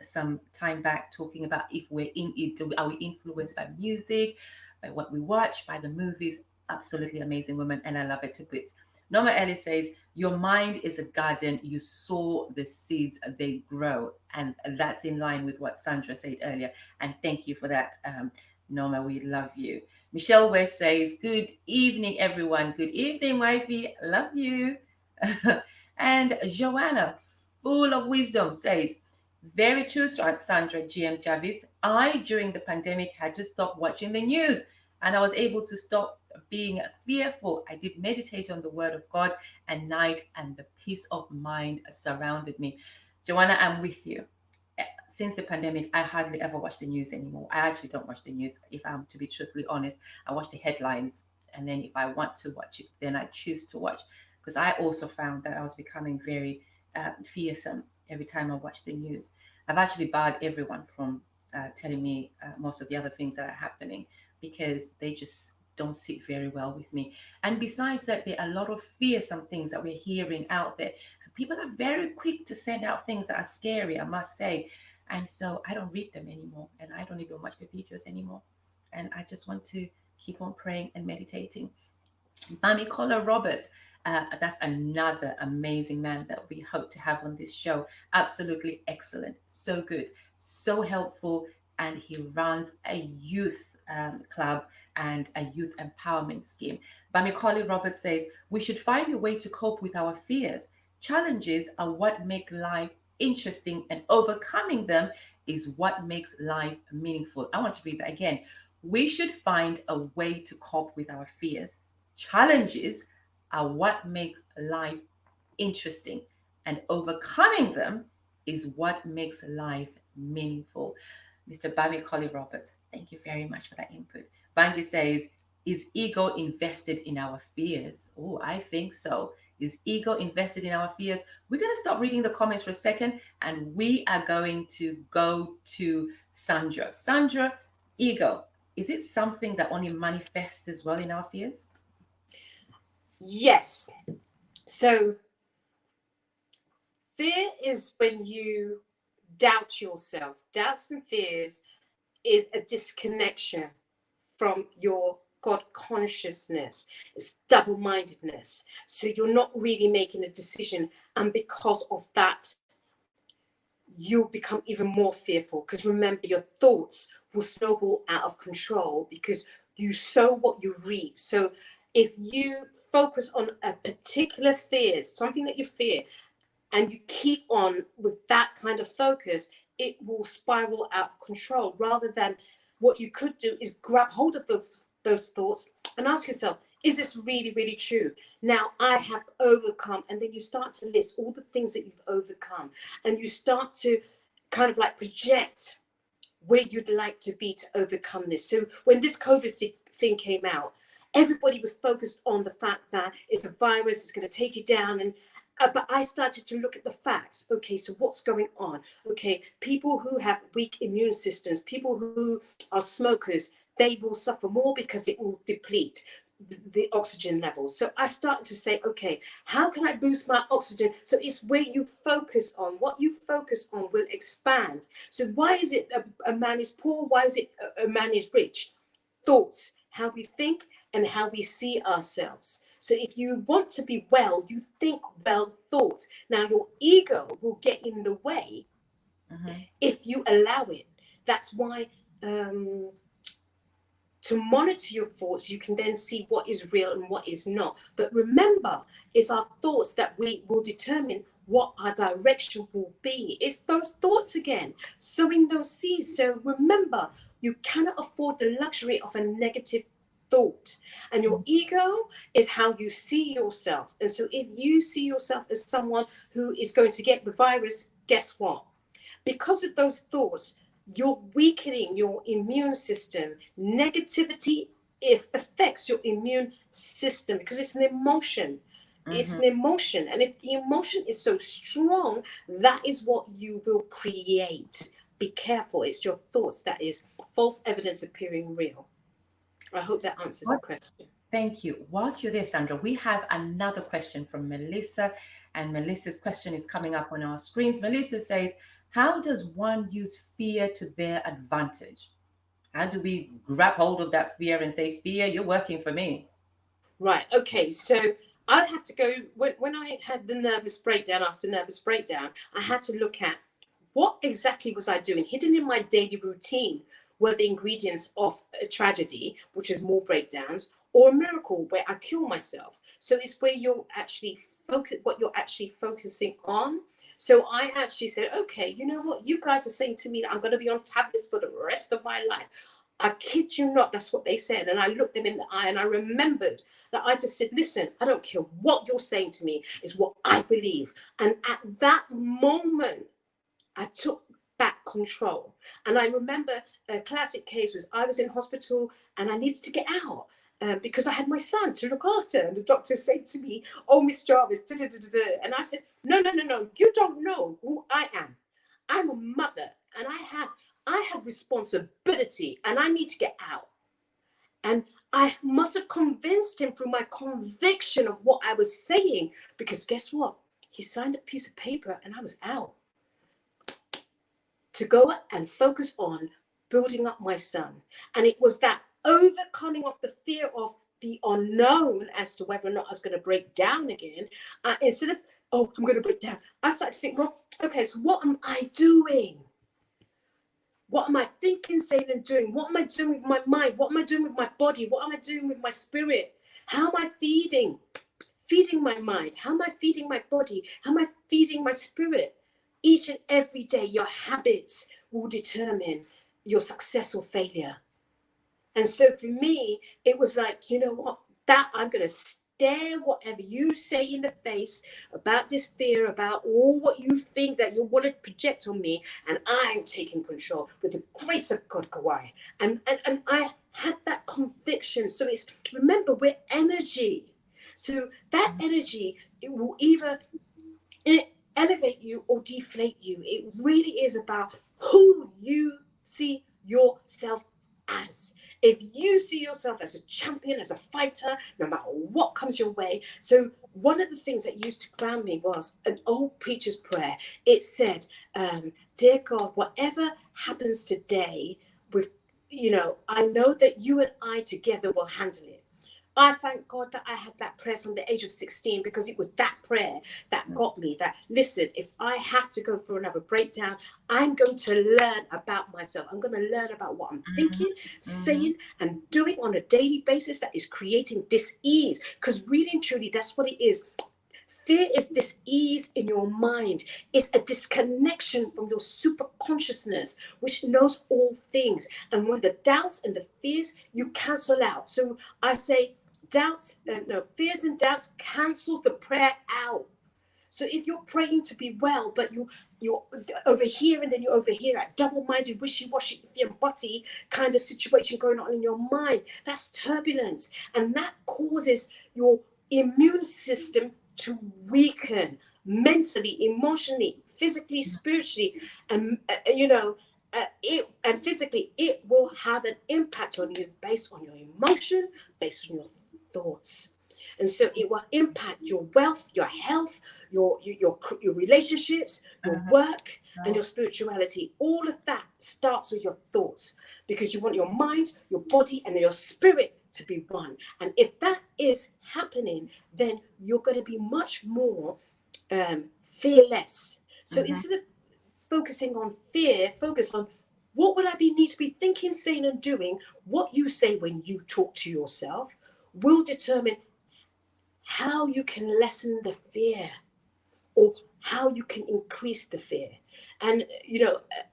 some time back, talking about if we're in it, are we influenced by music, by what we watch, by the movies. Absolutely amazing woman, and I love her to bits. Norma Ellis says, your mind is a garden. You sow the seeds, they grow. And that's in line with what Sandra said earlier. And thank you for that, Norma, we love you. Michelle West says, good evening, everyone. Good evening, wifey. Love you. And Joanna, full of wisdom, says, very true, Sandra G and Jarvis. I, during the pandemic, had to stop watching the news, and I was able to stop being fearful. I did meditate on the word of God at night, and the peace of mind surrounded me. Joanna, I'm with you. Since the pandemic, I hardly ever watch the news anymore. I actually don't watch the news, if I'm to be truthfully honest. I watch the headlines, and then if I want to watch it, then I choose to watch. Because I also found that I was becoming very fearsome every time I watch the news. I've actually barred everyone from telling me most of the other things that are happening, because they just don't sit very well with me. And besides that, there are a lot of fearsome things that we're hearing out there. People are very quick to send out things that are scary, I must say. And so I don't read them anymore, and I don't even watch the videos anymore. And I just want to keep on praying and meditating. Bami Kola Roberts, that's another amazing man that we hope to have on this show. Absolutely excellent. So good. So helpful. And he runs a youth club and a youth empowerment scheme. Bami Kola Roberts says, we should find a way to cope with our fears. Challenges are what make life interesting, and overcoming them is what makes life meaningful. I want to read that again. We should find a way to cope with our fears. Challenges are what makes life interesting, and overcoming them is what makes life meaningful. Mr. Bami Collie Roberts, thank you very much for that input. Banji says, is ego invested in our fears? Oh, I think so. Is ego invested in our fears? We're going to stop reading the comments for a second, and we are going to go to Sandra. Sandra, ego, is it something that only manifests as well in our fears? Yes. So fear is when you doubt yourself. Doubts and fears is a disconnection from your God consciousness. It's double-mindedness. So you're not really making a decision. And because of that, you'll become even more fearful. Because remember, your thoughts will snowball out of control because you sow what you reap. So if you focus on a particular fear, something that you fear, and you keep on with that kind of focus, it will spiral out of control. Rather than, what you could do is grab hold of those thoughts and ask yourself, is this really, really true? Now I have overcome. And then you start to list all the things that you've overcome, and you start to kind of like project where you'd like to be to overcome this. So when this COVID thing came out, everybody was focused on the fact that it's a virus, it's going to take you down. And but I started to look at the facts. Okay, so what's going on? Okay, people who have weak immune systems, people who are smokers, they will suffer more because it will deplete the oxygen levels. So I started to say, okay, how can I boost my oxygen? So it's where you focus on. What you focus on will expand. So why is it a man is poor? Why is it a man is rich? Thoughts, how we think and how we see ourselves. So if you want to be well, you think well thoughts. Now your ego will get in the way if you allow it. That's why to monitor your thoughts, you can then see what is real and what is not. But remember, it's our thoughts that we will determine what our direction will be. It's those thoughts again, sowing those seeds. So remember, you cannot afford the luxury of a negative thought. And your ego is how you see yourself. And so if you see yourself as someone who is going to get the virus, guess what? Because of those thoughts, you're weakening your immune system. Negativity, it affects your immune system because it's an emotion. It's an emotion. And if the emotion is so strong, that is what you will create. Be careful. It's your thoughts that is false evidence appearing real. I hope that answers the question. Thank you. Whilst you're there, Sandra, we have another question from Melissa, and Melissa's question is coming up on our screens. Melissa says, how does one use fear to their advantage? How do we grab hold of that fear and say, fear, you're working for me? Right. Okay. So I'd have to go, when I had the nervous breakdown, after nervous breakdown, I had to look at what exactly was I doing? Hidden in my daily routine were the ingredients of a tragedy, which is more breakdowns, or a miracle where I kill myself. So it's where you're actually what you're actually focusing on. So I actually said, okay, you know what? You guys are saying to me that I'm going to be on tablets for the rest of my life. I kid you not, that's what they said. And I looked them in the eye and I remembered that I just said, listen, I don't care what you're saying to me, it's what I believe. And at that moment, I took back control. And I remember a classic case was I was in hospital and I needed to get out. Because I had my son to look after. And the doctor said to me, oh, Miss Jarvis, da, da, da, da, da. And I said, no, you don't know who I am. I'm a mother and I have responsibility and I need to get out. And I must have convinced him through my conviction of what I was saying, because guess what? He signed a piece of paper and I was out to go and focus on building up my son. And it was that overcoming of the fear of the unknown as to whether or not I was going to break down again. Instead of, oh, I'm going to break down, I started to think, well, okay, so what am I doing? What am I thinking, saying, and doing? What am I doing with my mind? What am I doing with my body? What am I doing with my spirit? How am I feeding feeding my mind? How am I feeding my body? How am I feeding my spirit? Each and every day, your habits will determine your success or failure. And so for me, it was like, you know what, that I'm going to stare whatever you say in the face about this fear, about all what you think that you want to project on me. And I'm taking control with the grace of God, Kawai. And I had that conviction. So it's, remember, we're energy. So that energy, it will either elevate you or deflate you. It really is about who you see yourself as. If you see yourself as a champion, as a fighter, no matter what comes your way. So one of the things that used to ground me was an old preacher's prayer. It said, dear God, whatever happens today with, I know that you and I together will handle it. I thank God that I had that prayer from the age of 16, because it was that prayer that got me that, listen, if I have to go through another breakdown, I'm going to learn about myself. I'm going to learn about what I'm thinking, saying, and doing on a daily basis that is creating dis-ease. Because really and truly, that's what it is. Fear is dis-ease in your mind. It's a disconnection from your super consciousness, which knows all things. And when the doubts and the fears, you cancel out. So I say, fears and doubts cancels the prayer out. So if you're praying to be well, but you're over here and then you're over here, that double-minded, wishy-washy, butty kind of situation going on in your mind, that's turbulence. And that causes your immune system to weaken mentally, emotionally, physically, spiritually, and physically. It will have an impact on you based on your emotion, based on your thoughts. And so it will impact your wealth, your health, your relationships, your work, and your spirituality. All of that starts with your thoughts, because you want your mind, your body, and your spirit to be one. And if that is happening, then you're going to be much more fearless. So instead of focusing on fear, focus on what would I need to be thinking, saying, and doing. What you say when you talk to yourself will determine how you can lessen the fear or how you can increase the fear. And,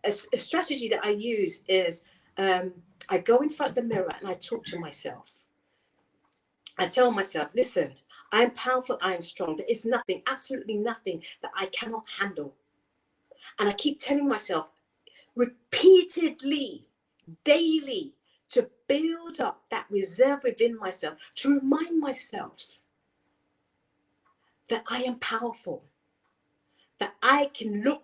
a strategy that I use is I go in front of the mirror and I talk to myself. I tell myself, listen, I am powerful, I am strong. There is nothing, absolutely nothing that I cannot handle. And I keep telling myself repeatedly, daily, to build up that reserve within myself, to remind myself that I am powerful, that I can look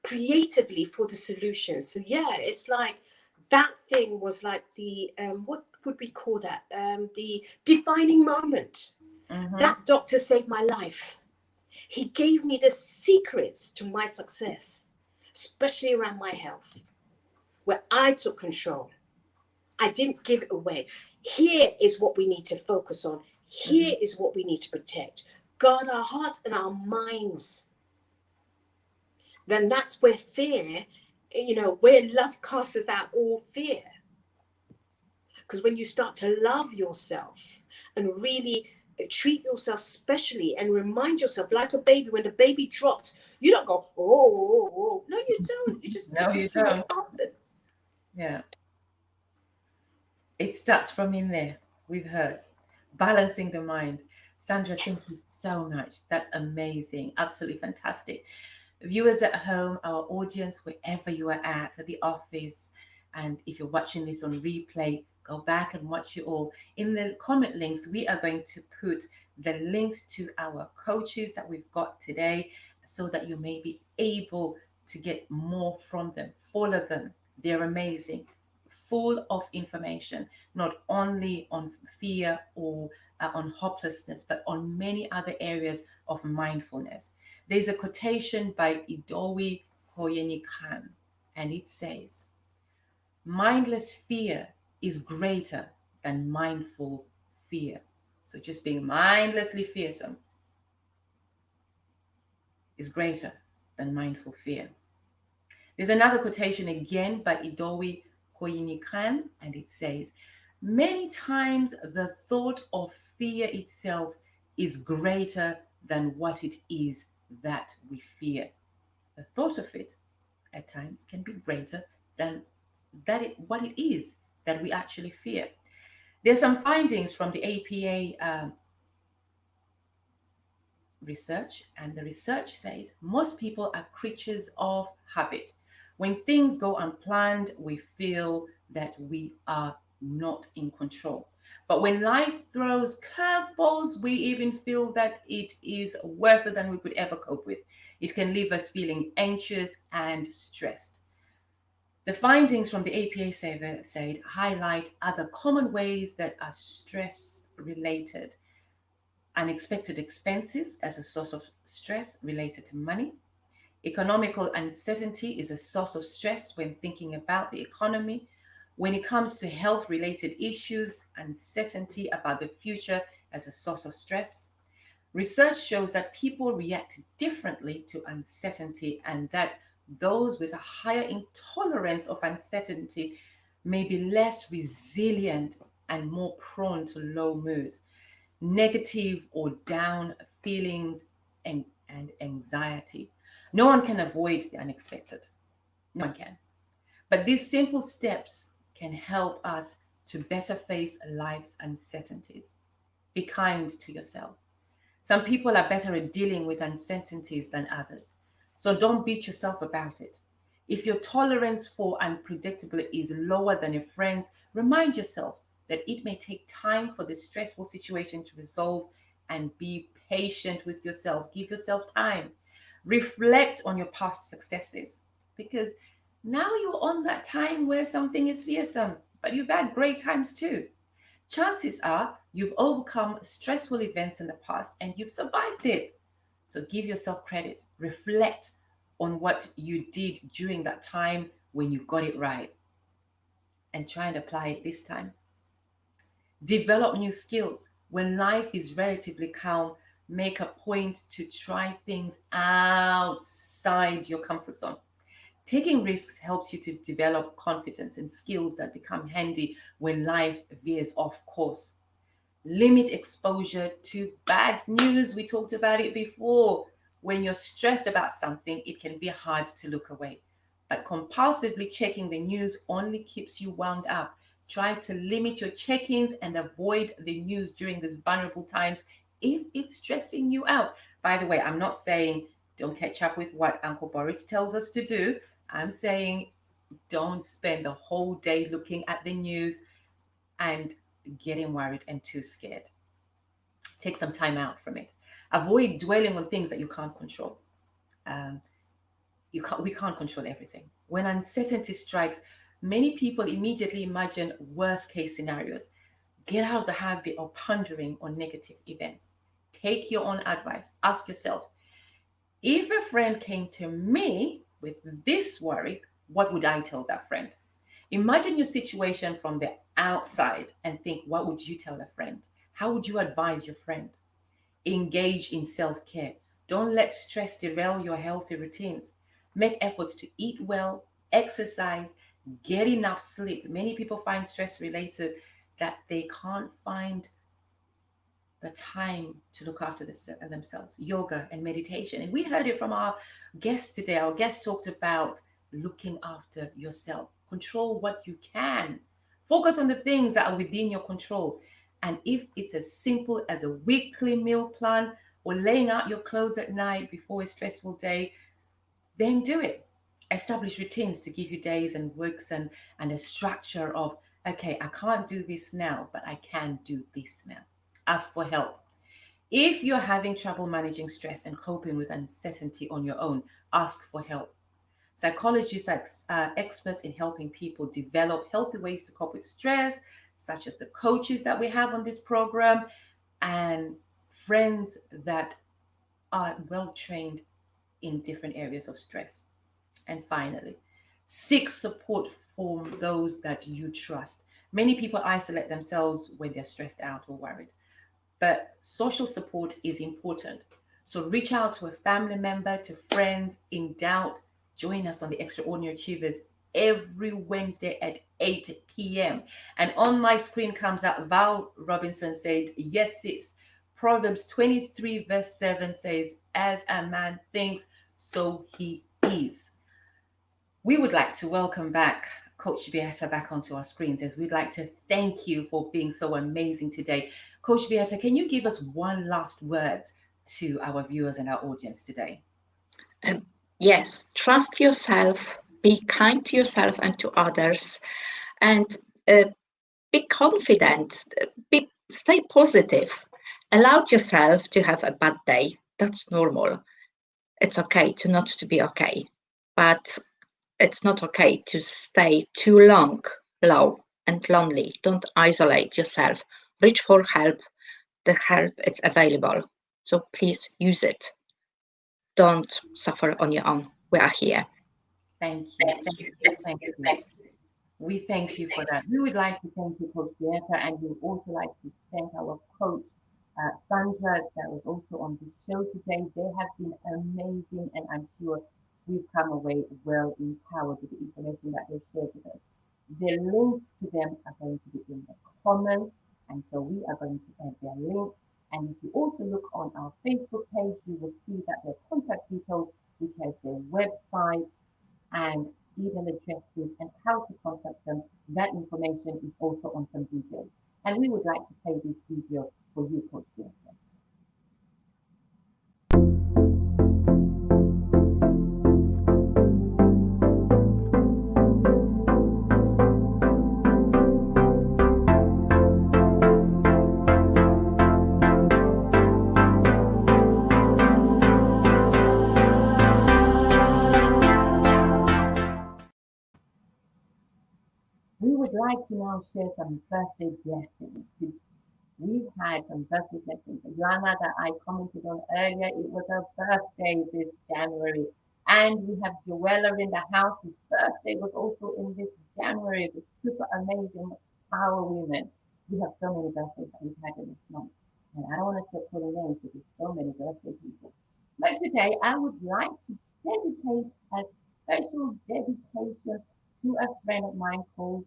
creatively for the solution. So yeah, it's like that thing was like the, what would we call that? The defining moment. That doctor saved my life. He gave me the secrets to my success, especially around my health, where I took control. I didn't give it away. Here is what we need to focus on. Here is what we need to protect. Guard our hearts and our minds. Then that's where fear, where love casts out all fear. Because when you start to love yourself and really treat yourself specially and remind yourself like a baby, when the baby drops, you don't go, oh. No, you don't. You just No, pick you it don't. up. Yeah. It starts from in there. We've heard balancing the mind. Sandra, thank you Yes. so much. That's amazing. Absolutely fantastic. Viewers at home, our audience, wherever you are at the office, and if you're watching this on replay, go back and watch it all. In the comment links, we are going to put the links to our coaches that we've got today so that you may be able to get more from them. Follow them. They're amazing, full of information, not only on fear or on hopelessness, but on many other areas of mindfulness. There's a quotation by Idowi Koyenikan, and it says, mindless fear is greater than mindful fear. So just being mindlessly fearsome is greater than mindful fear. There's another quotation again by Idowi Koyenikan, and it says, many times the thought of fear itself is greater than what it is that we fear. The thought of it at times can be greater than what it is that we actually fear. There's some findings from the APA research, and the research says most people are creatures of habit. When things go unplanned, we feel that we are not in control. But when life throws curveballs, we even feel that it is worse than we could ever cope with. It can leave us feeling anxious and stressed. The findings from the APA survey said highlight other common ways that are stress related. Unexpected expenses as a source of stress related to money. Economical uncertainty is a source of stress when thinking about the economy. When it comes to health related issues, uncertainty about the future as a source of stress. Research shows that people react differently to uncertainty, and that those with a higher intolerance of uncertainty may be less resilient and more prone to low moods, negative or down feelings, and anxiety. No one can avoid the unexpected. No one can. But these simple steps can help us to better face life's uncertainties. Be kind to yourself. Some people are better at dealing with uncertainties than others. So don't beat yourself about it. If your tolerance for unpredictability is lower than your friends, remind yourself that it may take time for the stressful situation to resolve, and be patient with yourself. Give yourself time. Reflect on your past successes, because now you're on that time where something is fearsome, but you've had great times too. Chances are you've overcome stressful events in the past and you've survived it. So give yourself credit. Reflect on what you did during that time when you got it right, and try and apply it this time. Develop new skills. When life is relatively calm, make a point to try things outside your comfort zone. Taking risks helps you to develop confidence and skills that become handy when life veers off course. Limit exposure to bad news. We talked about it before. When you're stressed about something, it can be hard to look away. But compulsively checking the news only keeps you wound up. Try to limit your check ins and avoid the news during these vulnerable times if it's stressing you out. By the way, I'm not saying don't catch up with what Uncle Boris tells us to do. I'm saying don't spend the whole day looking at the news and getting worried and too scared. Take some time out from it. Avoid dwelling on things that you can't control. Um, we can't control everything. When uncertainty strikes, many people immediately imagine worst case scenarios. Get out of the habit of pondering on negative events. Take your own advice. Ask yourself, if a friend came to me with this worry, what would I tell that friend? Imagine your situation from the outside and think, what would you tell a friend? How would you advise your friend? Engage in self care. Don't let stress derail your healthy routines. Make efforts to eat well, exercise, get enough sleep. Many people find stress related that they can't find the time to look after themselves. Yoga and meditation. And we heard it from our guest today. Our guest talked about looking after yourself. Control what you can. Focus on the things that are within your control. And if it's as simple as a weekly meal plan or laying out your clothes at night before a stressful day, then do it. Establish routines to give you days and weeks and a structure of, okay, I can't do this now, but I can do this now. Ask for help. If you're having trouble managing stress and coping with uncertainty on your own, ask for help. Psychologists are experts in helping people develop healthy ways to cope with stress, such as the coaches that we have on this program and friends that are well trained in different areas of stress. And finally, seek support from those that you trust. Many people isolate themselves when they're stressed out or worried, but social support is important. So reach out to a family member, to friends. In doubt, join us on the Extraordinary Achievers every Wednesday at 8 p.m. And on my screen comes up Val Robinson said, yes, sis, Proverbs 23 verse 7 says, as a man thinks, so he is. We would like to welcome back Coach Beata back onto our screens, as we'd like to thank you for being so amazing today. Coach Beata, can you give us one last word to our viewers and our audience today? Yes, trust yourself, be kind to yourself and to others, and be confident, stay positive. Allow yourself to have a bad day. That's normal. It's okay to not to be okay, but it's not okay to stay too long low and lonely. Don't isolate yourself. Reach for help. The help is available. So please use it. Don't suffer on your own. We are here. Thank you. Thank you. We thank you for that. We would like to thank you, Coach Beata, and we would also like to thank our coach, Sandra, that was also on the show today. They have been amazing, and I'm sure we've come away well empowered with the information that they've shared with us. The links to them are going to be in the comments, and so we are going to add their links. And if you also look on our Facebook page, you will see that their contact details, which has their website and email addresses and how to contact them, that information is also on some videos. And we would like to play this video for you, Coach Beata. We would like to now share some birthday blessings. We've had some birthday blessings. Lana, that I commented on earlier, it was her birthday this January. And we have Joella in the house, whose birthday was also in this January, the super amazing power women. We have so many birthdays that we've had in this month. And I don't want to start putting names because there's so many birthday people. But today I would like to dedicate a special dedication to a friend of mine called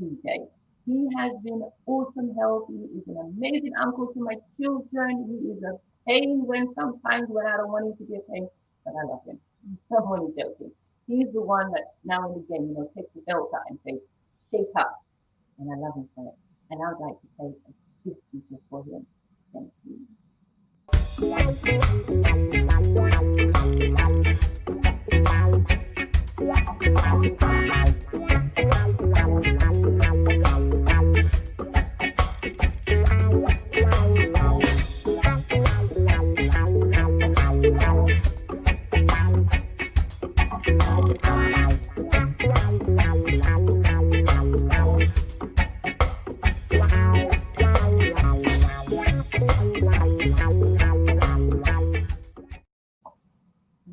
TJ. He has been awesome help. He is an amazing uncle to my children. He is a pain when I don't want him to be a pain, but I love him. I'm only joking. He's the one that now and again, takes the belt out and says, shake up. And I love him for it. And I would like to play this video for him. Thank you.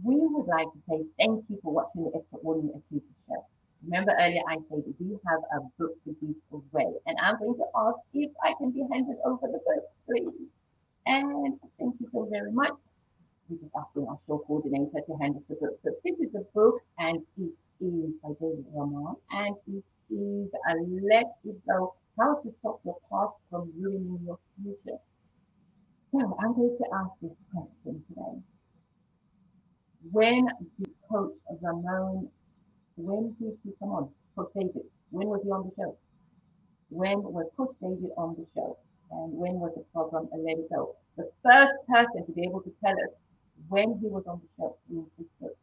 We would like to say thank you for watching the Extraordinary Achievers Show. Remember earlier I said that we have a book to give away, and I'm going to ask if I can be handed over the book, please. And thank you so very much. We're just asking our show coordinator to hand us the book. So this is the book, and it is by David Roman, and it is a Let It Go, How to Stop Your Past from Ruining Your Future. So I'm going to ask this question today. When did Coach Ramon, when did he come on? Coach David, when was he on the show? When was Coach David on the show? And when was the program Let It Go? The first person to be able to tell us when he was on the show is this book.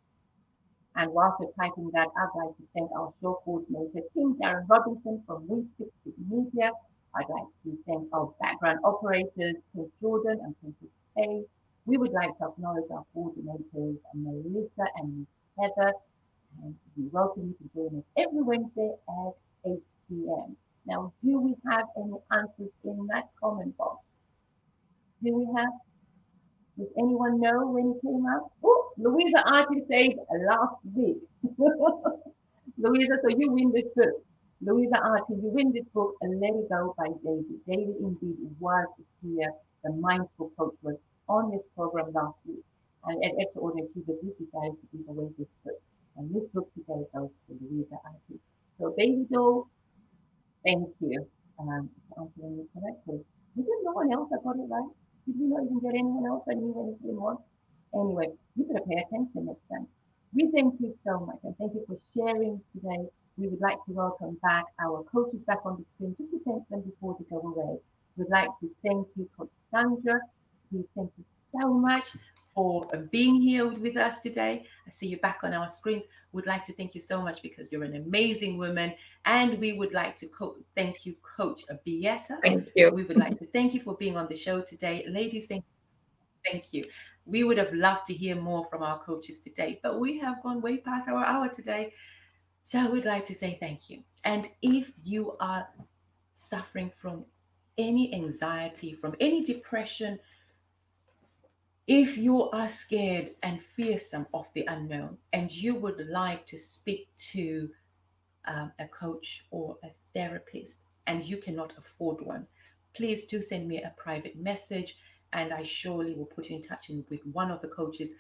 And whilst we're typing that, I'd like to thank our show coordinator, King Darren Robinson from We Fix It Media. I'd like to thank our background operators, Prince Jordan and Princess Kay. We would like to acknowledge our coordinators, Melissa and Miss Heather. And we welcome you to join us every Wednesday at 8 p.m. Now, do we have any answers in that comment box? Do we have? Does anyone know when it came out? Oh, Louisa Artie said last week. Louisa, so you win this book. Louisa Artie, you win this book, and Let It Go by David. David indeed was here. The Mindful Coach was on this program last week. And at Extraordinary Achievers, we decided to give away this book. And this book today goes to Louisa Artie. So, Baby Doll, thank you for answering me correctly. Is there no one else that got it right? Did we not even get anyone else that knew anything on? Anyway, you better pay attention next time. We thank you so much and thank you for sharing today. We would like to welcome back our coaches back on the screen just to thank them before they go away. We'd like to thank you, Coach Sandra. We thank you so much for being here with us today. I see you back on our screens. We'd like to thank you so much because you're an amazing woman. And we would like to thank you, Coach Beata. Thank you. We would like to thank you for being on the show today. Ladies, thank you. We would have loved to hear more from our coaches today, but we have gone way past our hour today. So we'd like to say thank you. And if you are suffering from any anxiety, from any depression, if you are scared and fearsome of the unknown and you would like to speak to a coach or a therapist and you cannot afford one, please do send me a private message and I surely will put you in touch with one of the coaches,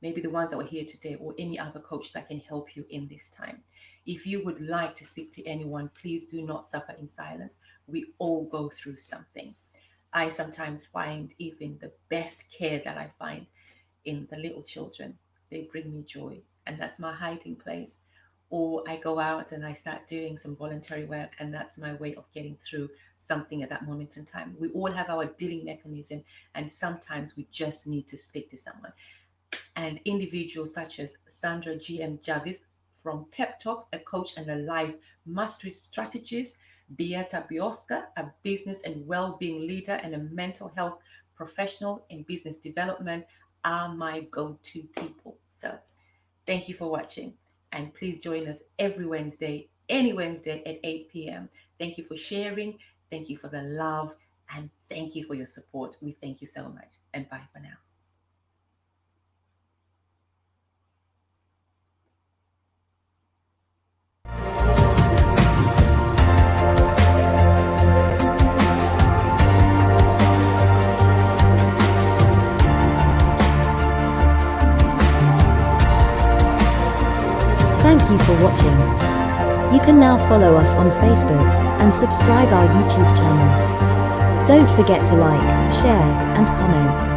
maybe the ones that were here today or any other coach that can help you in this time. If you would like to speak to anyone, please do not suffer in silence. We all go through something. I sometimes find even the best care that I find in the little children. They bring me joy, and that's my hiding place. Or I go out and I start doing some voluntary work, and that's my way of getting through something at that moment in time. We all have our dealing mechanism, and sometimes we just need to speak to someone. And individuals such as Sandra G and Jarvis from Pep TALKS, a coach and a Life Mastery Strategist, Beata Bikowska, a business and well-being leader and a mental health professional in business development, are my go-to people. So thank you for watching. And please join us every Wednesday, any Wednesday at 8 p.m. Thank you for sharing. Thank you for the love. And thank you for your support. We thank you so much. And bye for now. Thank you for watching. You can now follow us on Facebook and subscribe our YouTube channel. Don't forget to like, share, and comment.